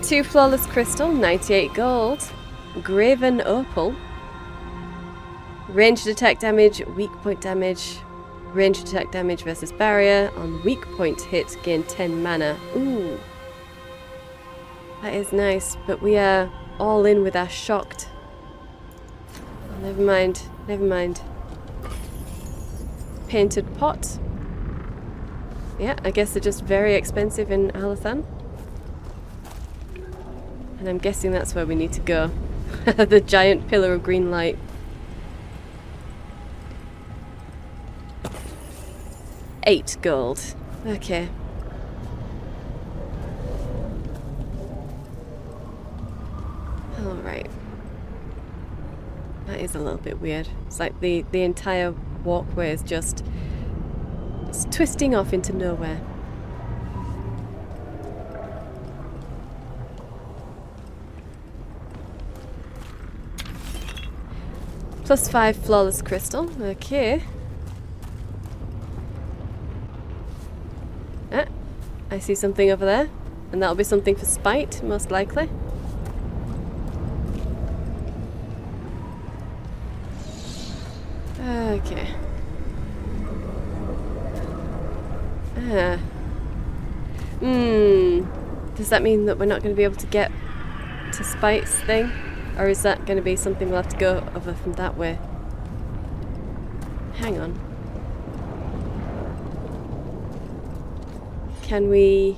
2 flawless crystal, 98 gold. Graven opal. Ranged attack damage, weak point damage. Ranged attack damage versus barrier. On weak point hit, gain 10 mana. Ooh. That is nice, but we are all in with our shocked. Oh, never mind, never mind. Painted pot. Yeah, I guess they're just very expensive in Alathan. And I'm guessing that's where we need to go. The giant pillar of green light. $8 gold. Okay. Alright. That is a little bit weird. It's like the entire walkway is just it's twisting off into nowhere. +5 flawless crystal. Okay. Ah, I see something over there. And that'll be something for spite, most likely. Okay. Ah. Does that mean that we're not going to be able to get to Spite's thing? Or is that going to be something we'll have to go over from that way? Hang on. Can we...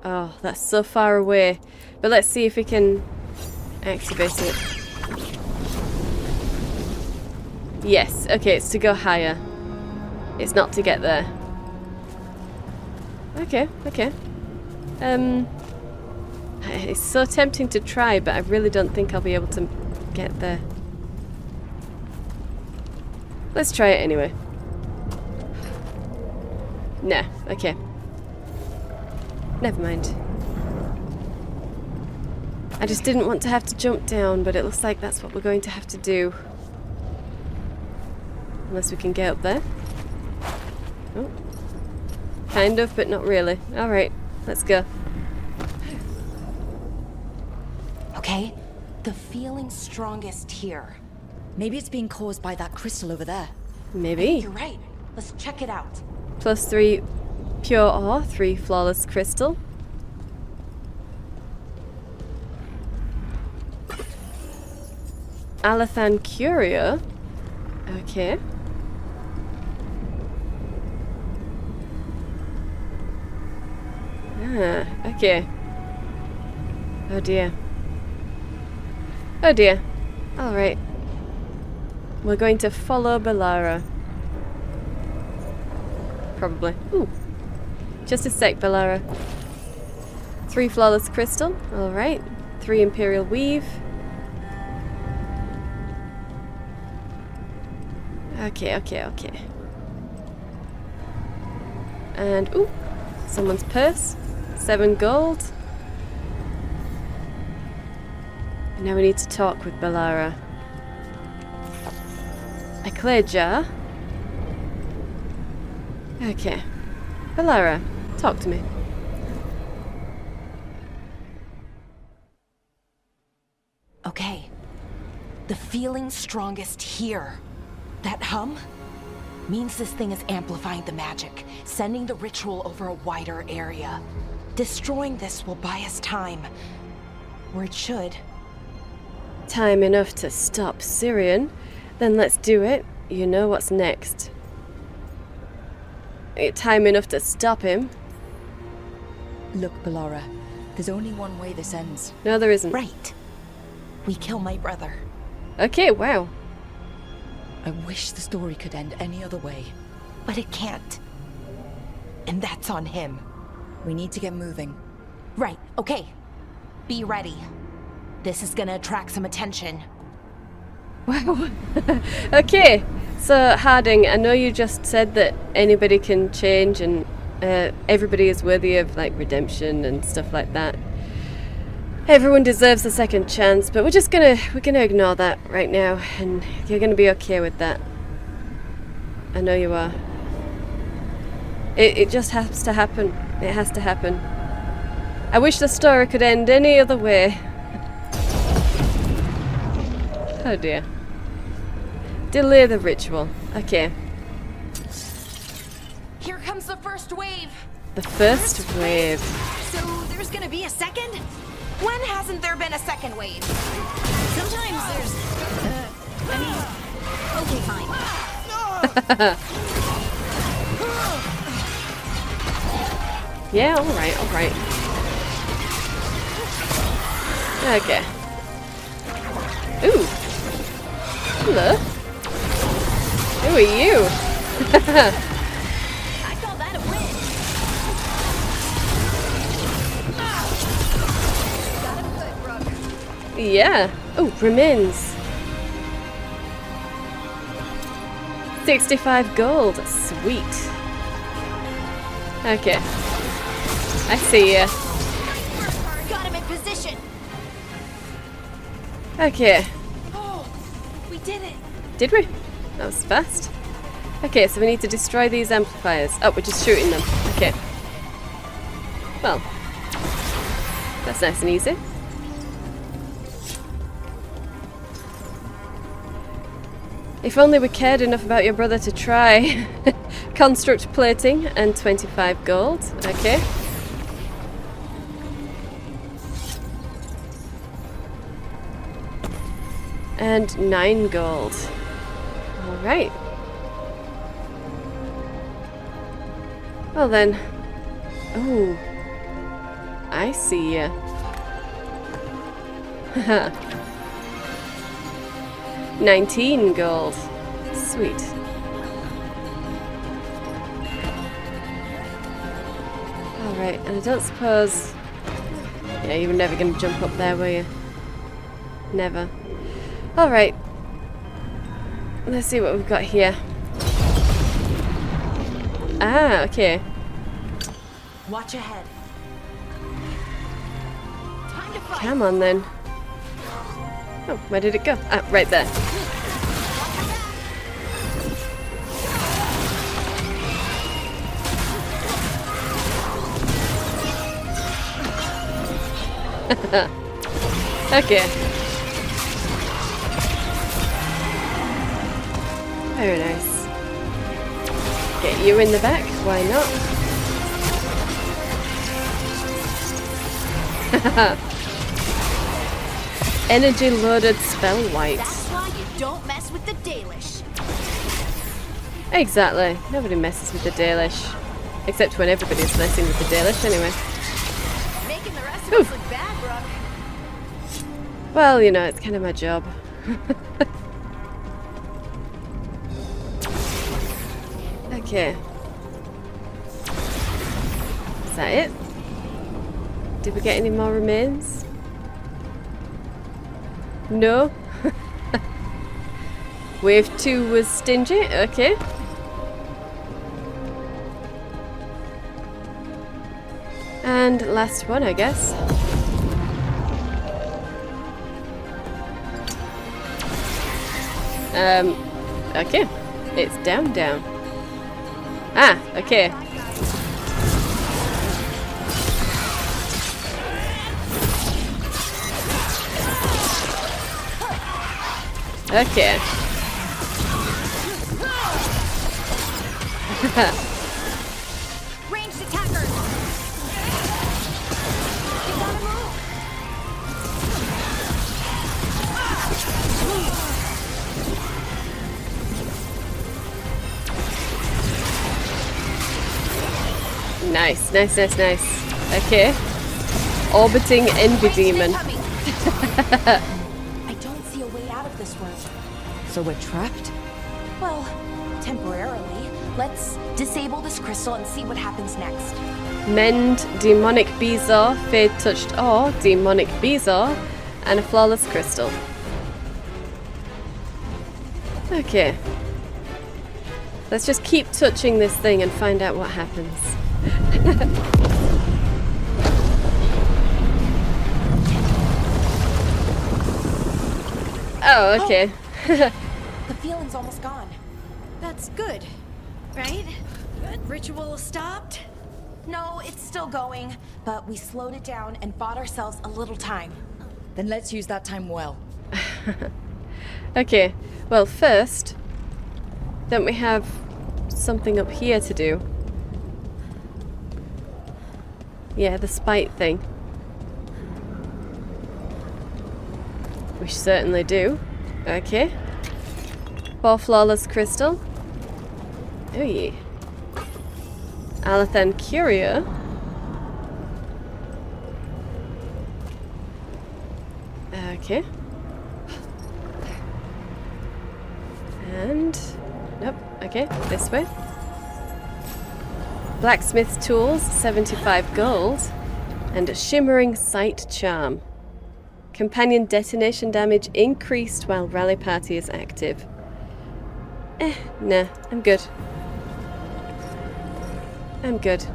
Oh, that's so far away. But let's see if we can activate it. Yes, okay, it's to go higher. It's not to get there. Okay, okay. It's so tempting to try, but I really don't think I'll be able to get there. Let's try it anyway. Nah, okay. Never mind. I just didn't want to have to jump down, but it looks like that's what we're going to have to do. Unless we can get up there. Oh. Kind of, but not really. Alright, let's go. Okay, the feeling's strongest here. Maybe it's being caused by that crystal over there. Maybe. You're right. Let's check it out. +3 pure ore, 3 flawless crystal. Alathan Curio. Okay. Ah, okay. Oh dear. Oh dear. Alright. We're going to follow Bellara. Probably. Ooh. Just a sec, Bellara. 3 flawless crystal. Alright. 3 imperial weave. Okay, okay, okay. And, ooh. Someone's purse. 7 gold. And now we need to talk with Bellara. A clay jar. Okay. Bellara, talk to me. Okay. The feeling's strongest here. That hum means this thing is amplifying the magic, sending the ritual over a wider area. Destroying this will buy us time. Or it should. Time enough to stop Syrian. Then let's do it. You know what's next. Time enough to stop him. Look, Bellara, there's only one way this ends. No, there isn't. Right. We kill my brother. Okay, wow. I wish the story could end any other way. But it can't. And that's on him. We need to get moving. Right, okay. Be ready. This is gonna attract some attention. Wow. Okay, so Harding, I know you just said that anybody can change and everybody is worthy of like redemption and stuff like that. Everyone deserves a second chance, but we're gonna ignore that right now, and you're gonna be okay with that. I know you are. It just has to happen. It has to happen. I wish the story could end any other way. Oh dear. Delay the ritual. Okay. Here comes the first wave. The first wave. So there's gonna be a second? When hasn't there been a second wave? Sometimes there's... okay, fine. Yeah, alright, alright. Okay. Ooh. Hello. Who are you? I call that a win. Got him good, Brooke. Yeah. Oh, remains. 65 gold. Sweet. Okay. I see ya. Got him in position. Okay. Oh, we did it. Did we? That was fast. Okay, so we need to destroy these amplifiers. Oh, we're just shooting them. Okay. Well, that's nice and easy. If only we cared enough about your brother to try. Construct plating and 25 gold. Okay. And 9 gold. Alright. Well then. Oh. I see ya. Haha. 19 gold. Sweet. Alright, and I don't suppose... Yeah, you were never going to jump up there, were you? Never. Alright. Let's see what we've got here. Ah, okay. Watch ahead. Time to fight. Come on then. Oh, where did it go? Ah, right there. Okay. Very nice. Get you in the back, why not? Energy loaded spell white. That's why you don't mess with the Dalish. Exactly. Nobody messes with the Dalish. Except when everybody's messing with the Dalish anyway. Making the rest of us look bad, Brooke. Well, you know, it's kind of my job. Okay. Is that it? Did we get any more remains? No? Wave 2 was stingy, okay. And last one, I guess. Okay. It's down. Ah, okay. Okay. Ranged attackers. You gotta move. Nice. Okay. Orbiting Envy Demon. I don't see a way out of this room. So we're trapped? Well, temporarily. Let's disable this crystal and see what happens next. Mend Demonic Bezoar, Fade Touched Ore, Demonic Bezoar, and a Flawless Crystal. Okay. Let's just keep touching this thing and find out what happens. Oh, okay. The feeling's almost gone. That's good, right? Ritual stopped? No, it's still going, but we slowed it down and bought ourselves a little time. Then let's use that time well. Okay, well first, don't we have something up here to do? Yeah, the spite thing. We certainly do. Okay. 4 flawless crystal. Oh yeah. Alathan Curio. Okay. And... nope. Okay, this way. Blacksmith's tools, 75 gold. And a shimmering sight charm. Companion detonation damage increased while rally party is active. Nah, I'm good. I'm good.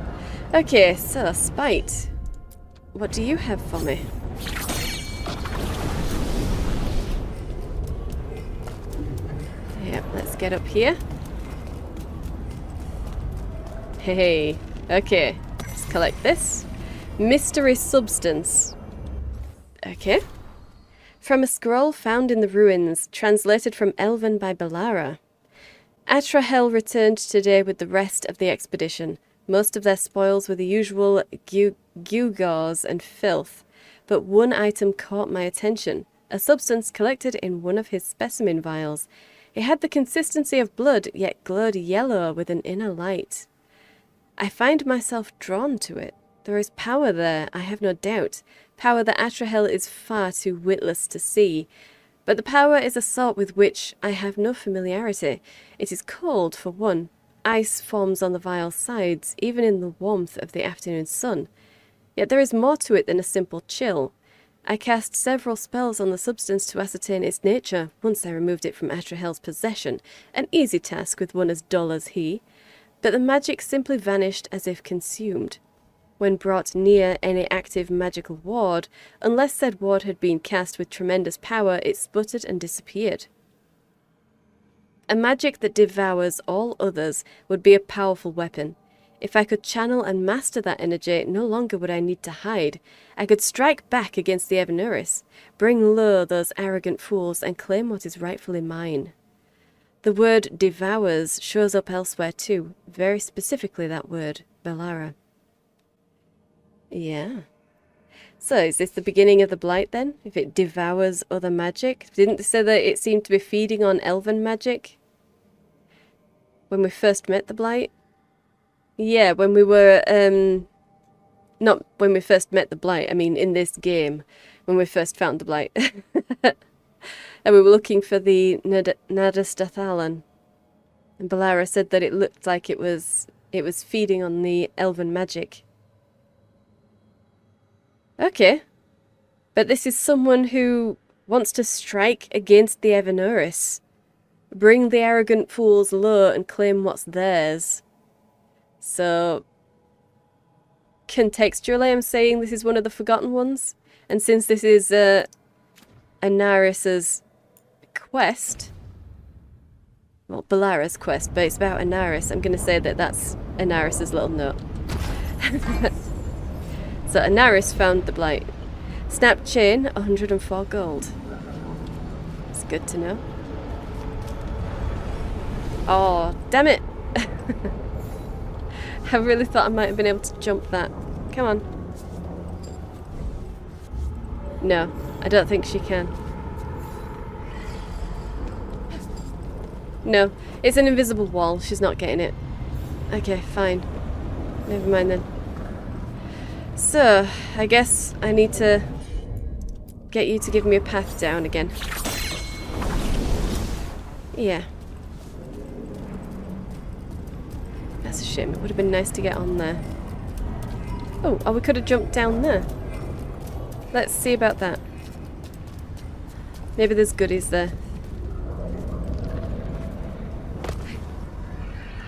Okay, so, Spite. What do you have for me? Yep, let's get up here. Hey, okay. Let's collect this. Mystery substance. Okay. From a scroll found in the ruins, translated from Elven by Belara. Atrahel returned today with the rest of the expedition. Most of their spoils were the usual gewgaws and filth, but one item caught my attention, a substance collected in one of his specimen vials. It had the consistency of blood, yet glowed yellow with an inner light. I find myself drawn to it. There is power there, I have no doubt, power that Atrahel is far too witless to see. But the power is a sort with which I have no familiarity. It is cold, for one. Ice forms on the vial's sides, even in the warmth of the afternoon sun. Yet there is more to it than a simple chill. I cast several spells on the substance to ascertain its nature, once I removed it from Atrahel's possession, an easy task with one as dull as he. But the magic simply vanished as if consumed. When brought near any active magical ward, unless said ward had been cast with tremendous power, it sputtered and disappeared. A magic that devours all others would be a powerful weapon. If I could channel and master that energy, no longer would I need to hide. I could strike back against the Evanuris, bring low those arrogant fools, and claim what is rightfully mine. The word devours shows up elsewhere too, very specifically that word, Belara. Yeah. So, is this the beginning of the Blight then? If it devours other magic? Didn't they say that it seemed to be feeding on elven magic? When we first met the Blight? Yeah, when we were, not when we first met the Blight, I mean in this game, when we first found the Blight. And we were looking for the Nadastathalan. And Belara said that it looked like it was feeding on the elven magic. Okay. But this is someone who wants to strike against the Evanuris. Bring the arrogant fools low and claim what's theirs. So, contextually I'm saying this is one of the Forgotten Ones. And since this is Anaris's quest, well, Belara's quest, but it's about Anaris, I'm going to say that that's Anaris's little note. So Anaris found the Blight. Snap chain, 104 gold. It's good to know. Oh, damn it! I really thought I might have been able to jump that. Come on. No, I don't think she can. No, it's an invisible wall. She's not getting it. Okay, fine. Never mind then. So, I guess I need to get you to give me a path down again. Yeah. That's a shame. It would have been nice to get on there. Oh, we could have jumped down there. Let's see about that. Maybe there's goodies there.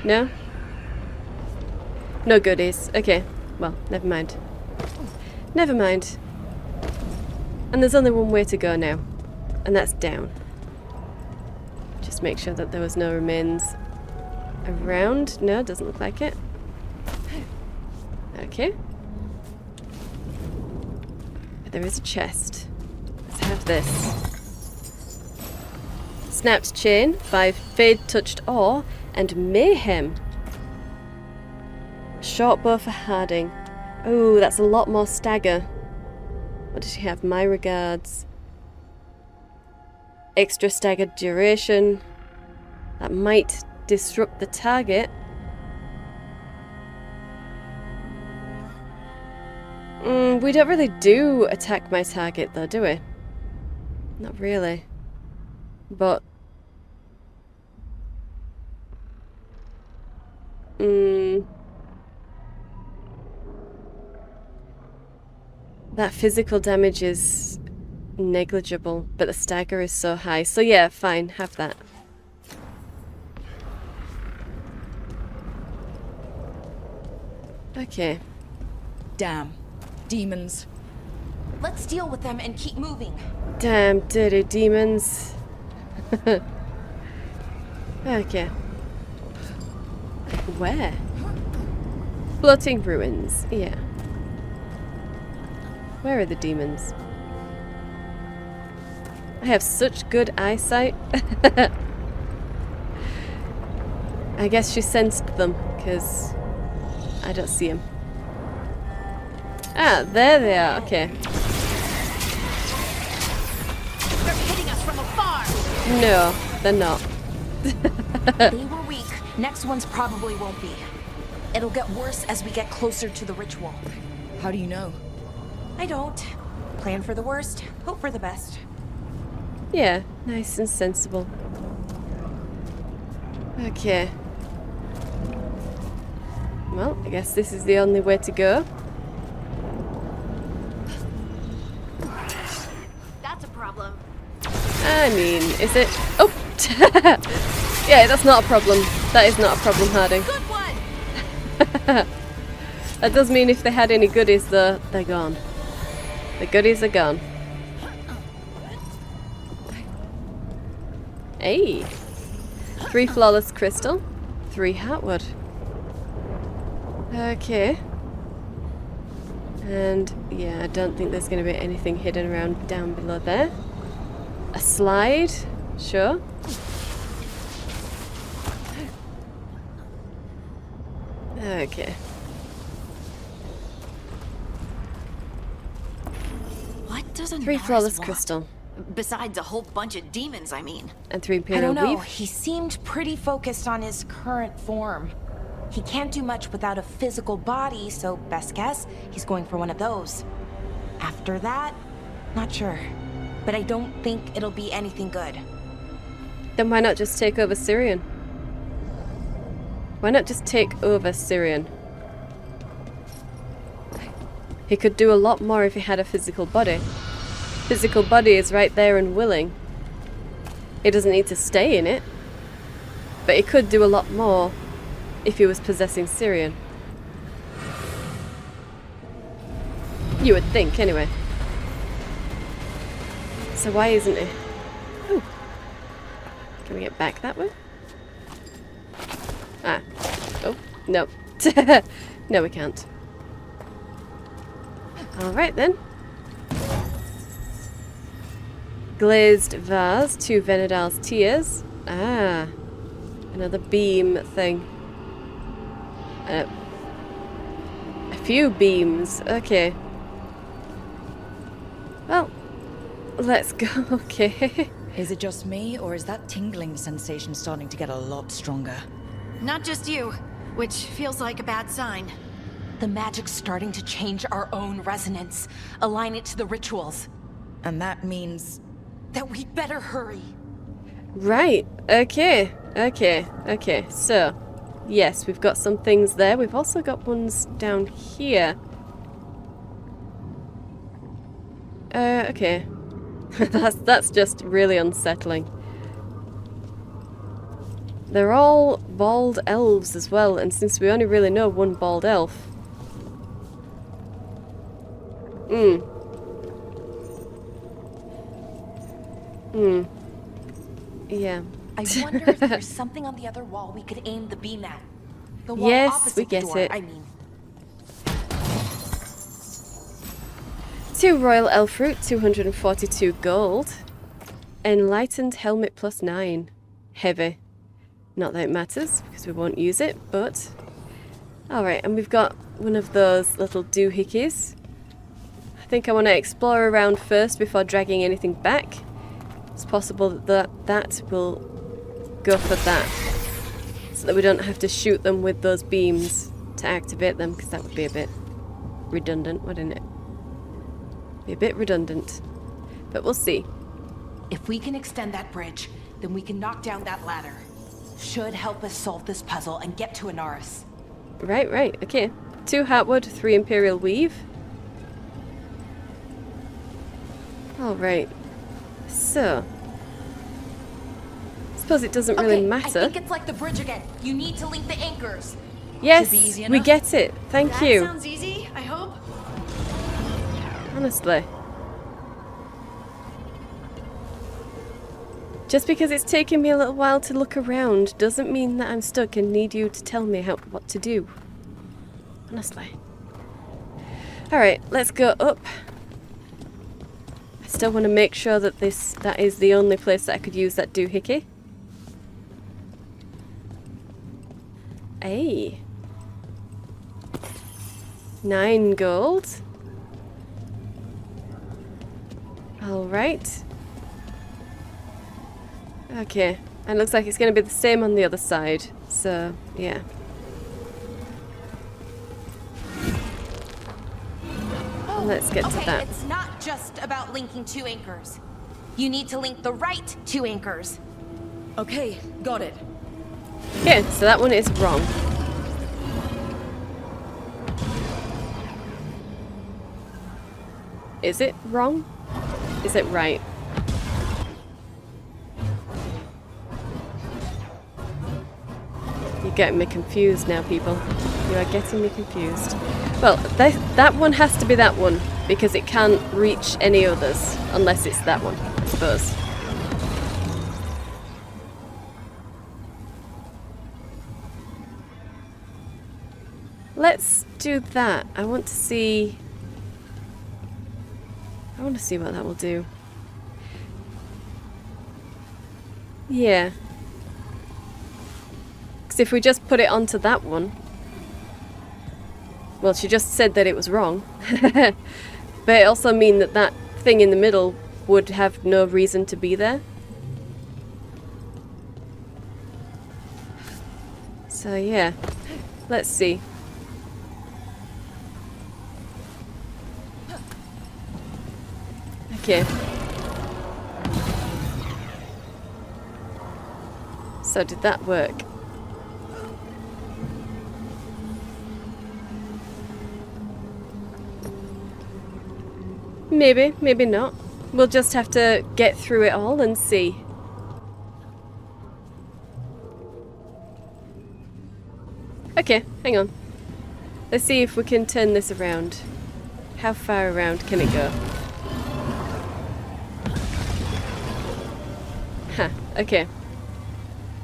No? No goodies. Okay. Well, never mind. Never mind. And there's only one way to go now. And that's down. Just make sure that there was no remains around. No, doesn't look like it. Okay. But there is a chest. Let's have this. Snapped chain, 5 fade touched ore, and mayhem. Short bow for Harding. Oh, that's a lot more stagger. What does she have? My regards. extra staggered duration. That might disrupt the target. We don't really do attack my target though, do we? Not really. But... that physical damage is negligible, but the stagger is so high. So yeah, fine, have that. Okay. Damn. Demons. Let's deal with them and keep moving. Damn dirty demons. Okay. Where? Floating ruins, yeah. Where are the demons? I have such good eyesight. I guess she sensed them, because I don't see them. Ah, there they are, okay. They're hitting us from afar! No, they're not. They were weak. Next ones probably won't be. It'll get worse as we get closer to the ritual. How do you know? I don't. Plan for the worst, hope for the best. Yeah, nice and sensible. Okay. Well, I guess this is the only way to go. That's a problem. I mean, is it? Oh! Yeah, that's not a problem. That is not a problem, Harding. Good one! That does mean if they had any goodies, though, they're gone. The goodies are gone. Hey! 3 flawless crystal, 3 heartwood. Okay. And yeah, I don't think there's going to be anything hidden around down below there. A slide? Sure. Okay. What does a 3 Norris flawless want? crystal. Besides a whole bunch of demons, I mean. And 3 I imperial don't know. weave. He seemed pretty focused on his current form. He can't do much without a physical body, so best guess, he's going for one of those. After that, not sure. But I don't think it'll be anything good. Then why not just take over Syrian? Why not just take over Syrian? He could do a lot more if he had a physical body. Physical body is right there and willing. He doesn't need to stay in it. But he could do a lot more if he was possessing Syrian. You would think, anyway. So why isn't he? Ooh. Can we get back that way? Ah. Oh, no. No, we can't. Alright then. Glazed vase, 2 Venedal's tears. Ah. Another beam thing. A few beams. Okay. Well, let's go. Okay. Is it just me, or is that tingling sensation starting to get a lot stronger? Not just you, which feels like a bad sign. The magic's starting to change our own resonance, align it to the rituals. And that means... that we'd better hurry. Right. Okay. Okay. Okay. So, yes, we've got some things there. We've also got ones down here. Okay. That's just really unsettling. They're all bald elves as well, and since we only really know one bald elf... Yeah. I wonder if there's something on the other wall we could aim the beam at. The wall Yes, opposite we the get door, it. I mean. 2 royal elf fruit, 242 gold. Enlightened helmet plus 9. Heavy. Not that it matters, because we won't use it, but... Alright, and we've got one of those little doohickeys. I think I want to explore around first before dragging anything back. possible that will go for that. So that we don't have to shoot them with those beams to activate them, because that would be a bit redundant, wouldn't it? Be a bit redundant. But we'll see. If we can extend that bridge, then we can knock down that ladder. Should help us solve this puzzle and get to Anaris. Right, okay. 2 Heartwood, 3 Imperial Weave. Alright. So. I suppose it doesn't really matter. I think it's like the bridge again. You need to link the anchors. Yes, we get it. Thank you. That sounds easy, I hope. Honestly. Just because it's taken me a little while to look around doesn't mean that I'm stuck and need you to tell me what to do. Honestly. Alright, let's go up. I still want to make sure that that is the only place that I could use that doohickey. Hey. 9 gold. Alright. Okay. And it looks like it's going to be the same on the other side. So, yeah. Let's get to that. It's not just about linking 2 anchors. You need to link the right 2 anchors. Okay, got it. Okay, so that one is wrong. Is it wrong? Is it right? You're getting me confused now, people. You are getting me confused. Well, that one has to be that one, because it can't reach any others, unless it's that one, I suppose. Let's do that. I want to see what that will do. Yeah. Because if we just put it onto that one... Well, she just said that it was wrong. But it also means that that thing in the middle would have no reason to be there. So yeah. Let's see. Okay. So did that work? Maybe, maybe not. We'll just have to get through it all and see. Okay, hang on. Let's see if we can turn this around. How far around can it go? Huh, okay.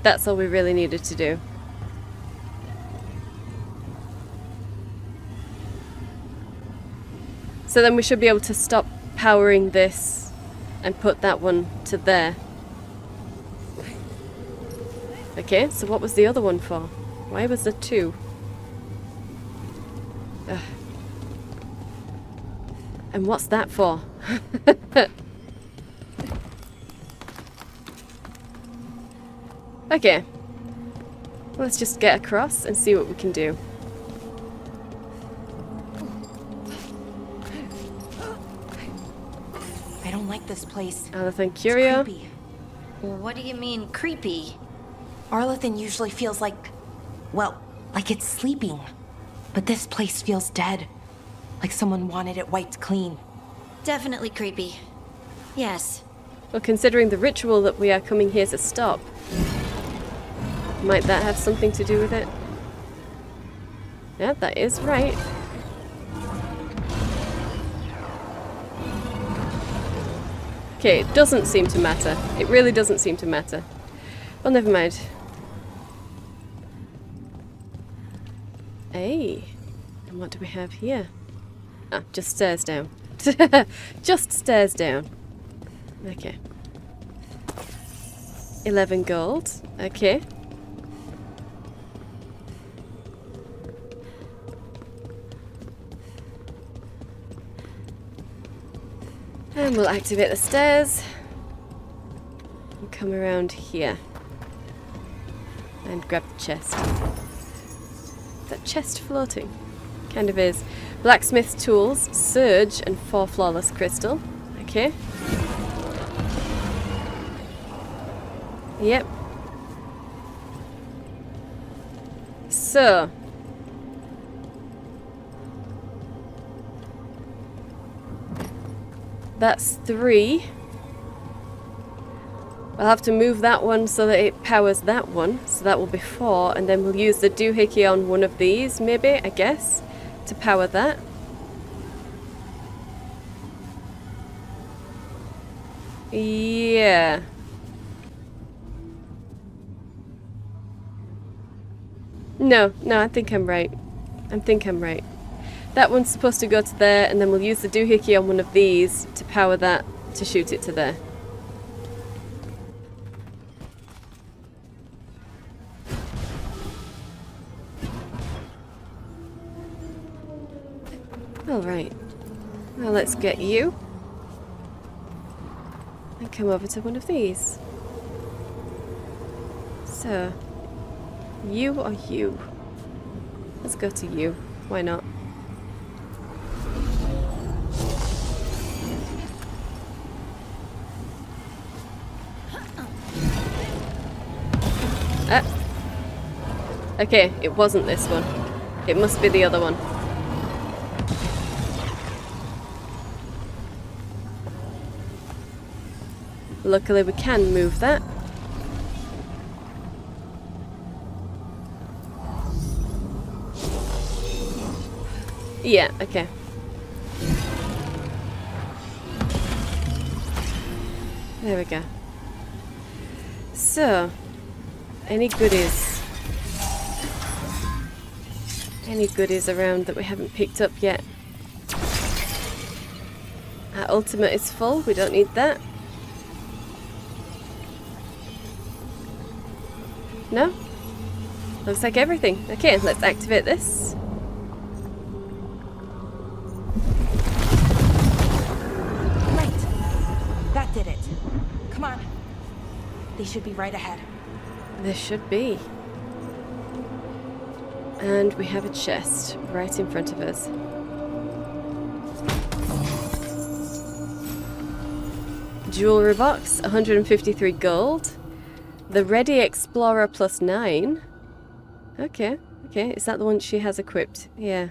That's all we really needed to do. So then we should be able to stop powering this and put that one to there. Okay, so what was the other one for? Why was there 2? Ugh. And what's that for? Okay. Let's just get across and see what we can do. I don't like this place. Alethan Curio. It's creepy. What do you mean, creepy? Arlethan usually feels like, well, like it's sleeping. But this place feels dead. Like someone wanted it wiped clean. Definitely creepy. Yes. Well, considering the ritual that we are coming here to stop, might that have something to do with it? Yeah, that is right. Okay, it doesn't seem to matter. It really doesn't seem to matter. Well, never mind. Hey. And what do we have here? Ah, just stairs down. Just stairs down. Okay. 11 gold. Okay. And we'll activate the stairs. come around here and grab the chest. Is that chest floating? Kind of is. Blacksmith's tools, surge, and 4 flawless crystal. Okay. Yep. So. That's 3. I'll have to move that one so that it powers that one. So that will be 4. And then we'll use the doohickey on one of these, maybe, I guess, to power that. Yeah. No, I think I'm right. That one's supposed to go to there, and then we'll use the doohickey on one of these to power that, to shoot it to there. Alright. Now let's get you. And come over to one of these. So, you or you? Let's go to you. Why not? Ah. Okay, it wasn't this one. It must be the other one. Luckily we can move that. Yeah, okay. There we go. So, any goodies? Any goodies around that we haven't picked up yet? Our ultimate is full, we don't need that. No? Looks like everything. Okay, let's activate this. Right. That did it. Come on. They should be right ahead. There should be. And we have a chest right in front of us. Jewelry box, 153 gold. The Ready Explorer +9. Okay. Is that the one she has equipped? Yeah.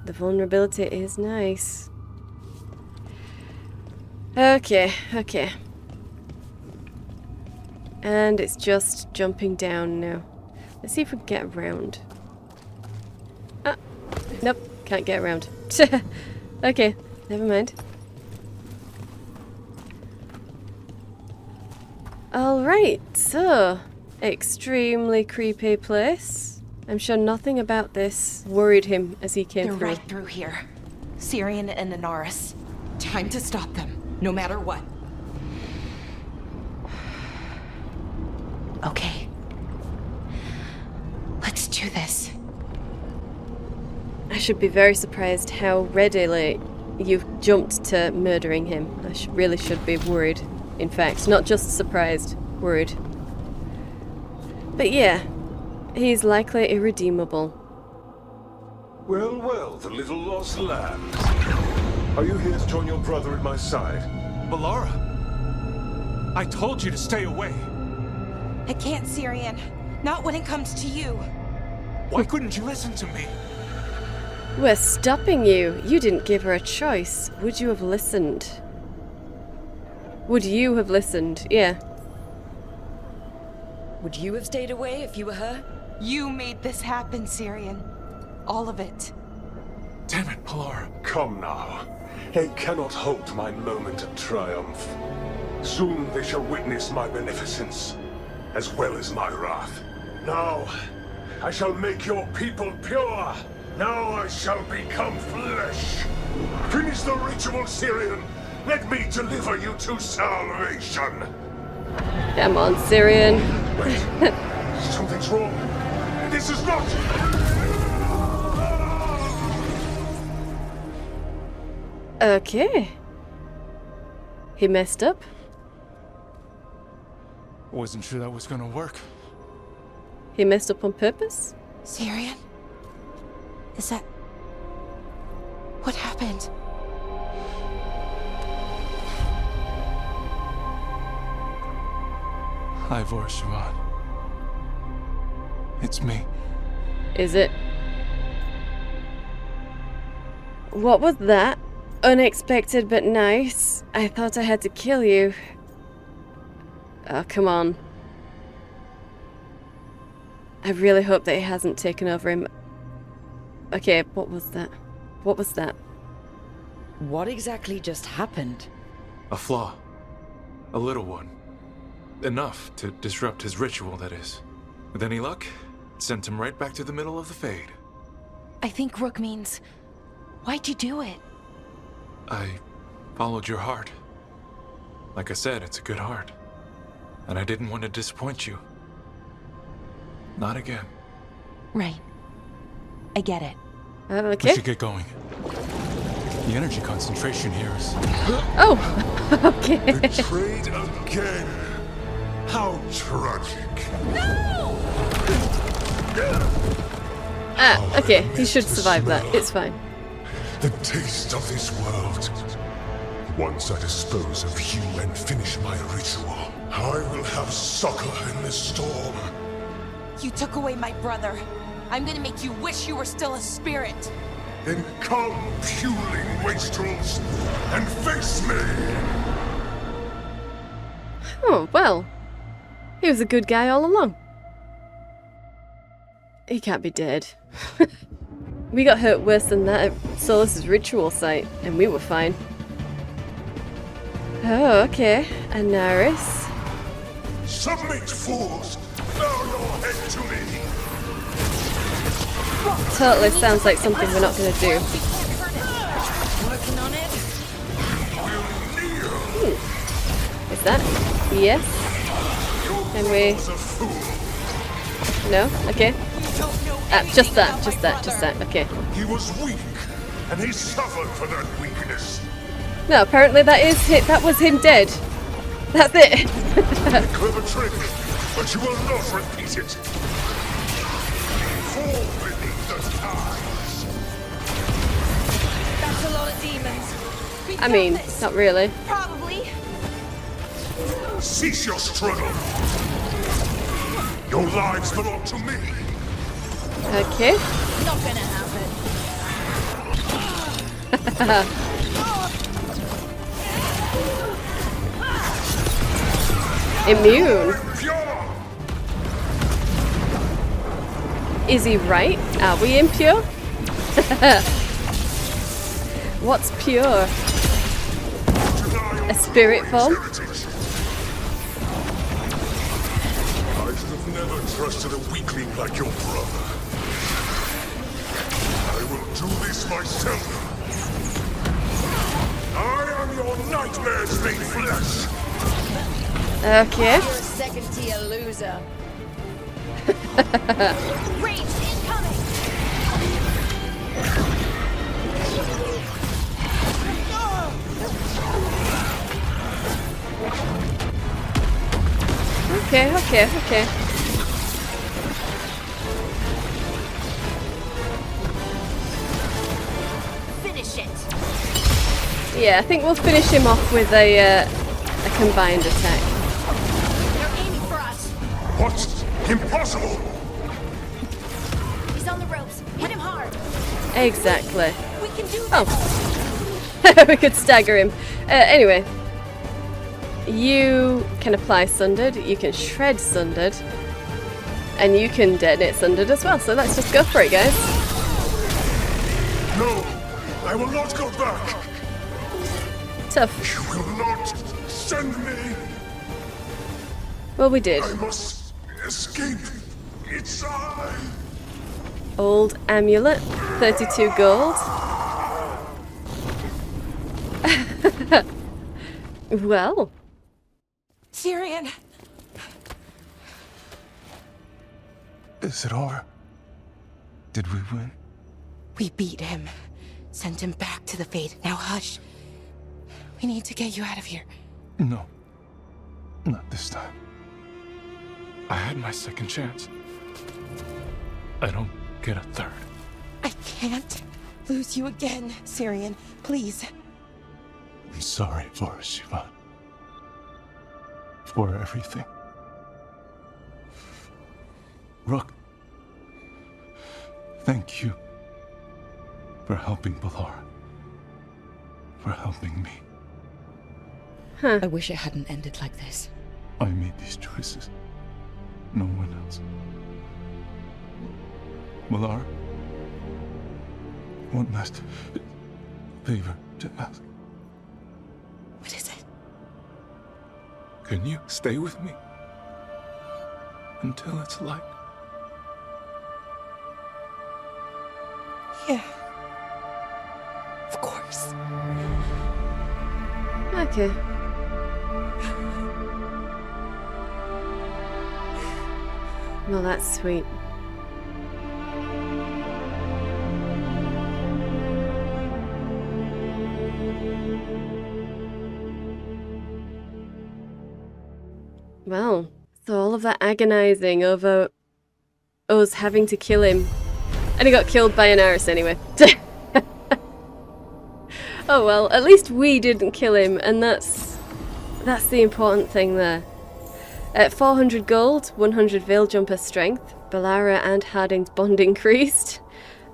The vulnerability is nice. Okay. And it's just jumping down now. Let's see if we can get around. Ah, nope, can't get around. Okay, never mind. Alright, so, extremely creepy place. I'm sure nothing about this worried him as he came They're through. right through here. Syrian and Inaris. Time to stop them, no matter what. Okay. Let's do this. I should be very surprised how readily you've jumped to murdering him. I really should be worried. In fact, not just surprised, worried. But yeah, he's likely irredeemable. Well, the little lost lambs. Are you here to join your brother at my side? Balara! I told you to stay away! I can't, Syrian. Not when it comes to you. Why couldn't you listen to me? We're stopping you. You didn't give her a choice. Would you have listened? Would you have listened? Yeah. Would you have stayed away if you were her? You made this happen, Syrian. All of it. Damn it, Balara. Come now. They cannot hold my moment of triumph. Soon they shall witness my beneficence, as well as my wrath. Now, I shall make your people pure. Now I shall become flesh. Finish the ritual, Syrian. Let me deliver you to salvation. Come on, Syrian. Wait, something's wrong. This is not... Okay. He messed up? Wasn't sure that was gonna work. He messed up on purpose? Syrian? Is that... What happened? Ivor Siobhan. It's me. Is it? What was that? Unexpected but nice. I thought I had to kill you. Oh, come on. I really hope that he hasn't taken over him. Okay, what was that? What was that? What exactly just happened? A flaw. A little one. Enough to disrupt his ritual, that is. With any luck, it sent him right back to the middle of the Fade. I think Rook means... Why'd you do it? I followed your heart. Like I said, it's a good heart. And I didn't want to disappoint you. Not again. Right. I get it. Okay. We should get going. The energy concentration here is... Oh! Okay. Betrayed again. How tragic. Ah, okay. He should survive that. It's fine. The taste of this world. Once I dispose of you and finish my ritual, I will have succor in this storm. You took away my brother. I'm gonna make you wish you were still a spirit. Then come, puling wastrels, and face me! Oh, well. He was a good guy all along. He can't be dead. We got hurt worse than that at Solus's ritual site, and we were fine. Oh, okay. Anaris. Submit, fools! Bow your head to me! Totally sounds like something we're not going to do. Working on it? Is that? Yes. Can we... No? Okay. Just that. Okay. He was weak, and he suffered for that weakness. No, apparently that was him dead. That's it. Clever trick, but you will not repeat it. Fall beneath the tides. That's a lot of demons. I mean, not really. Probably. Cease your struggle. Your lives belong to me. Okay. Not gonna happen. Immune. Is he right? Are we impure? What's pure? A spirit form? I should have never trusted a weakling like your brother. I will do this myself. I am your nightmares made flesh. Okay. You're a second-tier loser. Range incoming. Okay. Finish it. Yeah, I think we'll finish him off with a combined attack. They're aiming for us. What? Impossible! He's on the ropes. Hit him hard. Exactly. We can do this. Oh. We could stagger him. Anyway. You can apply Sundered, you can shred Sundered, and you can detonate Sundered as well. So let's just go for it, guys. No, I will not go back. Tough. You will not send me. Well, we did. I must escape. It's I. Old amulet, 32 gold. Well. Syrian. Is it over? Did we win? We beat him. Sent him back to the Fade. Now hush. We need to get you out of here. No. Not this time. I had my second chance. I don't get a third. I can't lose you again, Syrian. Please. I'm sorry for Sivan. For everything. Rook, thank you for helping Balara. For helping me. I wish it hadn't ended like this. I made these choices. No one else. Balara, one last favor to ask. What is it? Can you stay with me until it's light? Yeah. Of course. Okay. Well, that's sweet. Well, so all of that agonizing over us having to kill him. And he got killed by Inaris anyway. Oh well, at least we didn't kill him, and that's the important thing there. At 400 gold, 100 Veil Jumper strength, Balara and Harding's bond increased.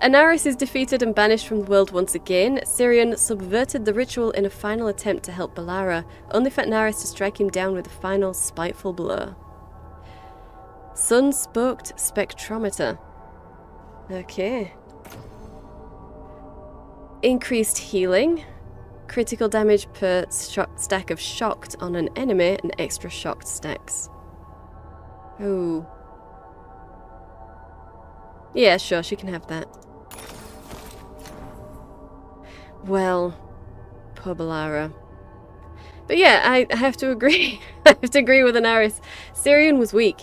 Inaris is defeated and banished from the world once again. Syrian subverted the ritual in a final attempt to help Balara, only for Inaris to strike him down with a final spiteful blow. Sun-spoked spectrometer. Okay. Increased healing. Critical damage per stack of shocked on an enemy and extra shocked stacks. Oh. Yeah, sure, she can have that. Well, poor Balara. But yeah, I have to agree. I have to agree with Inaris. Syrian was weak.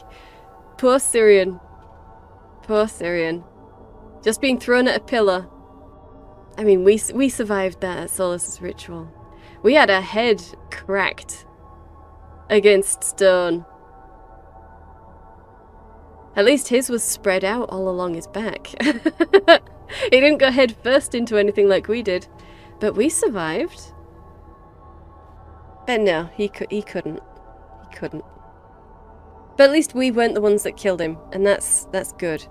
Poor Syrian. Poor Syrian. Just being thrown at a pillar. I mean, we survived that at Solus's ritual. We had our head cracked against stone. At least his was spread out all along his back. He didn't go head first into anything like we did. But we survived. But no, he couldn't. He couldn't. But at least we weren't the ones that killed him, and that's good.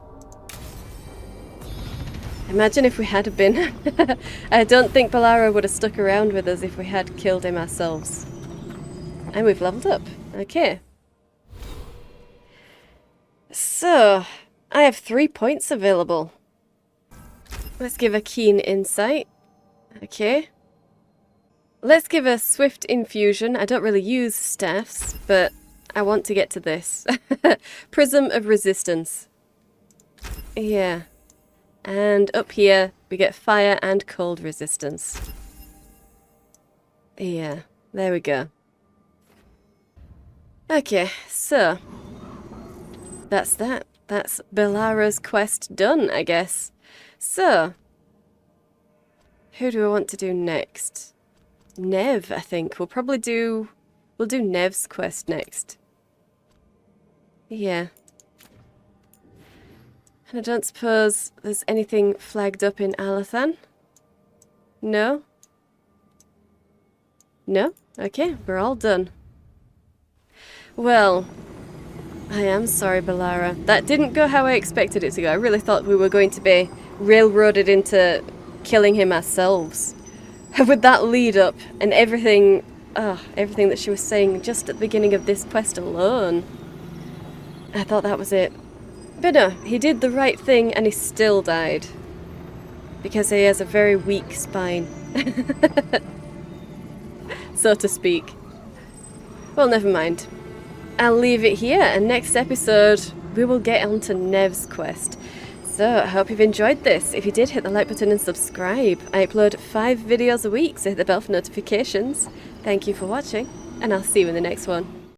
Imagine if we had been. I don't think Balara would have stuck around with us if we had killed him ourselves. And we've leveled up. Okay. So, I have 3 points available. Let's give a keen insight. Okay. Let's give a swift infusion. I don't really use staffs, but I want to get to this. Prism of Resistance. Yeah. And up here, we get fire and cold resistance. Yeah, there we go. Okay, so that's that. That's Balara's quest done, I guess. So, who do I want to do next? Nev, I think. We'll do Nev's quest next. Yeah. And I don't suppose there's anything flagged up in Alathan? No? No? Okay, we're all done. Well, I am sorry, Balara. That didn't go how I expected it to go. I really thought we were going to be railroaded into killing him ourselves. With that lead up and everything that she was saying just at the beginning of this quest alone, I thought that was it. But no, he did the right thing and he still died. Because he has a very weak spine. So to speak. Well, never mind. I'll leave it here, and next episode we will get on to Nev's quest. So, I hope you've enjoyed this. If you did, hit the like button and subscribe. I upload 5 videos a week, so hit the bell for notifications. Thank you for watching, and I'll see you in the next one.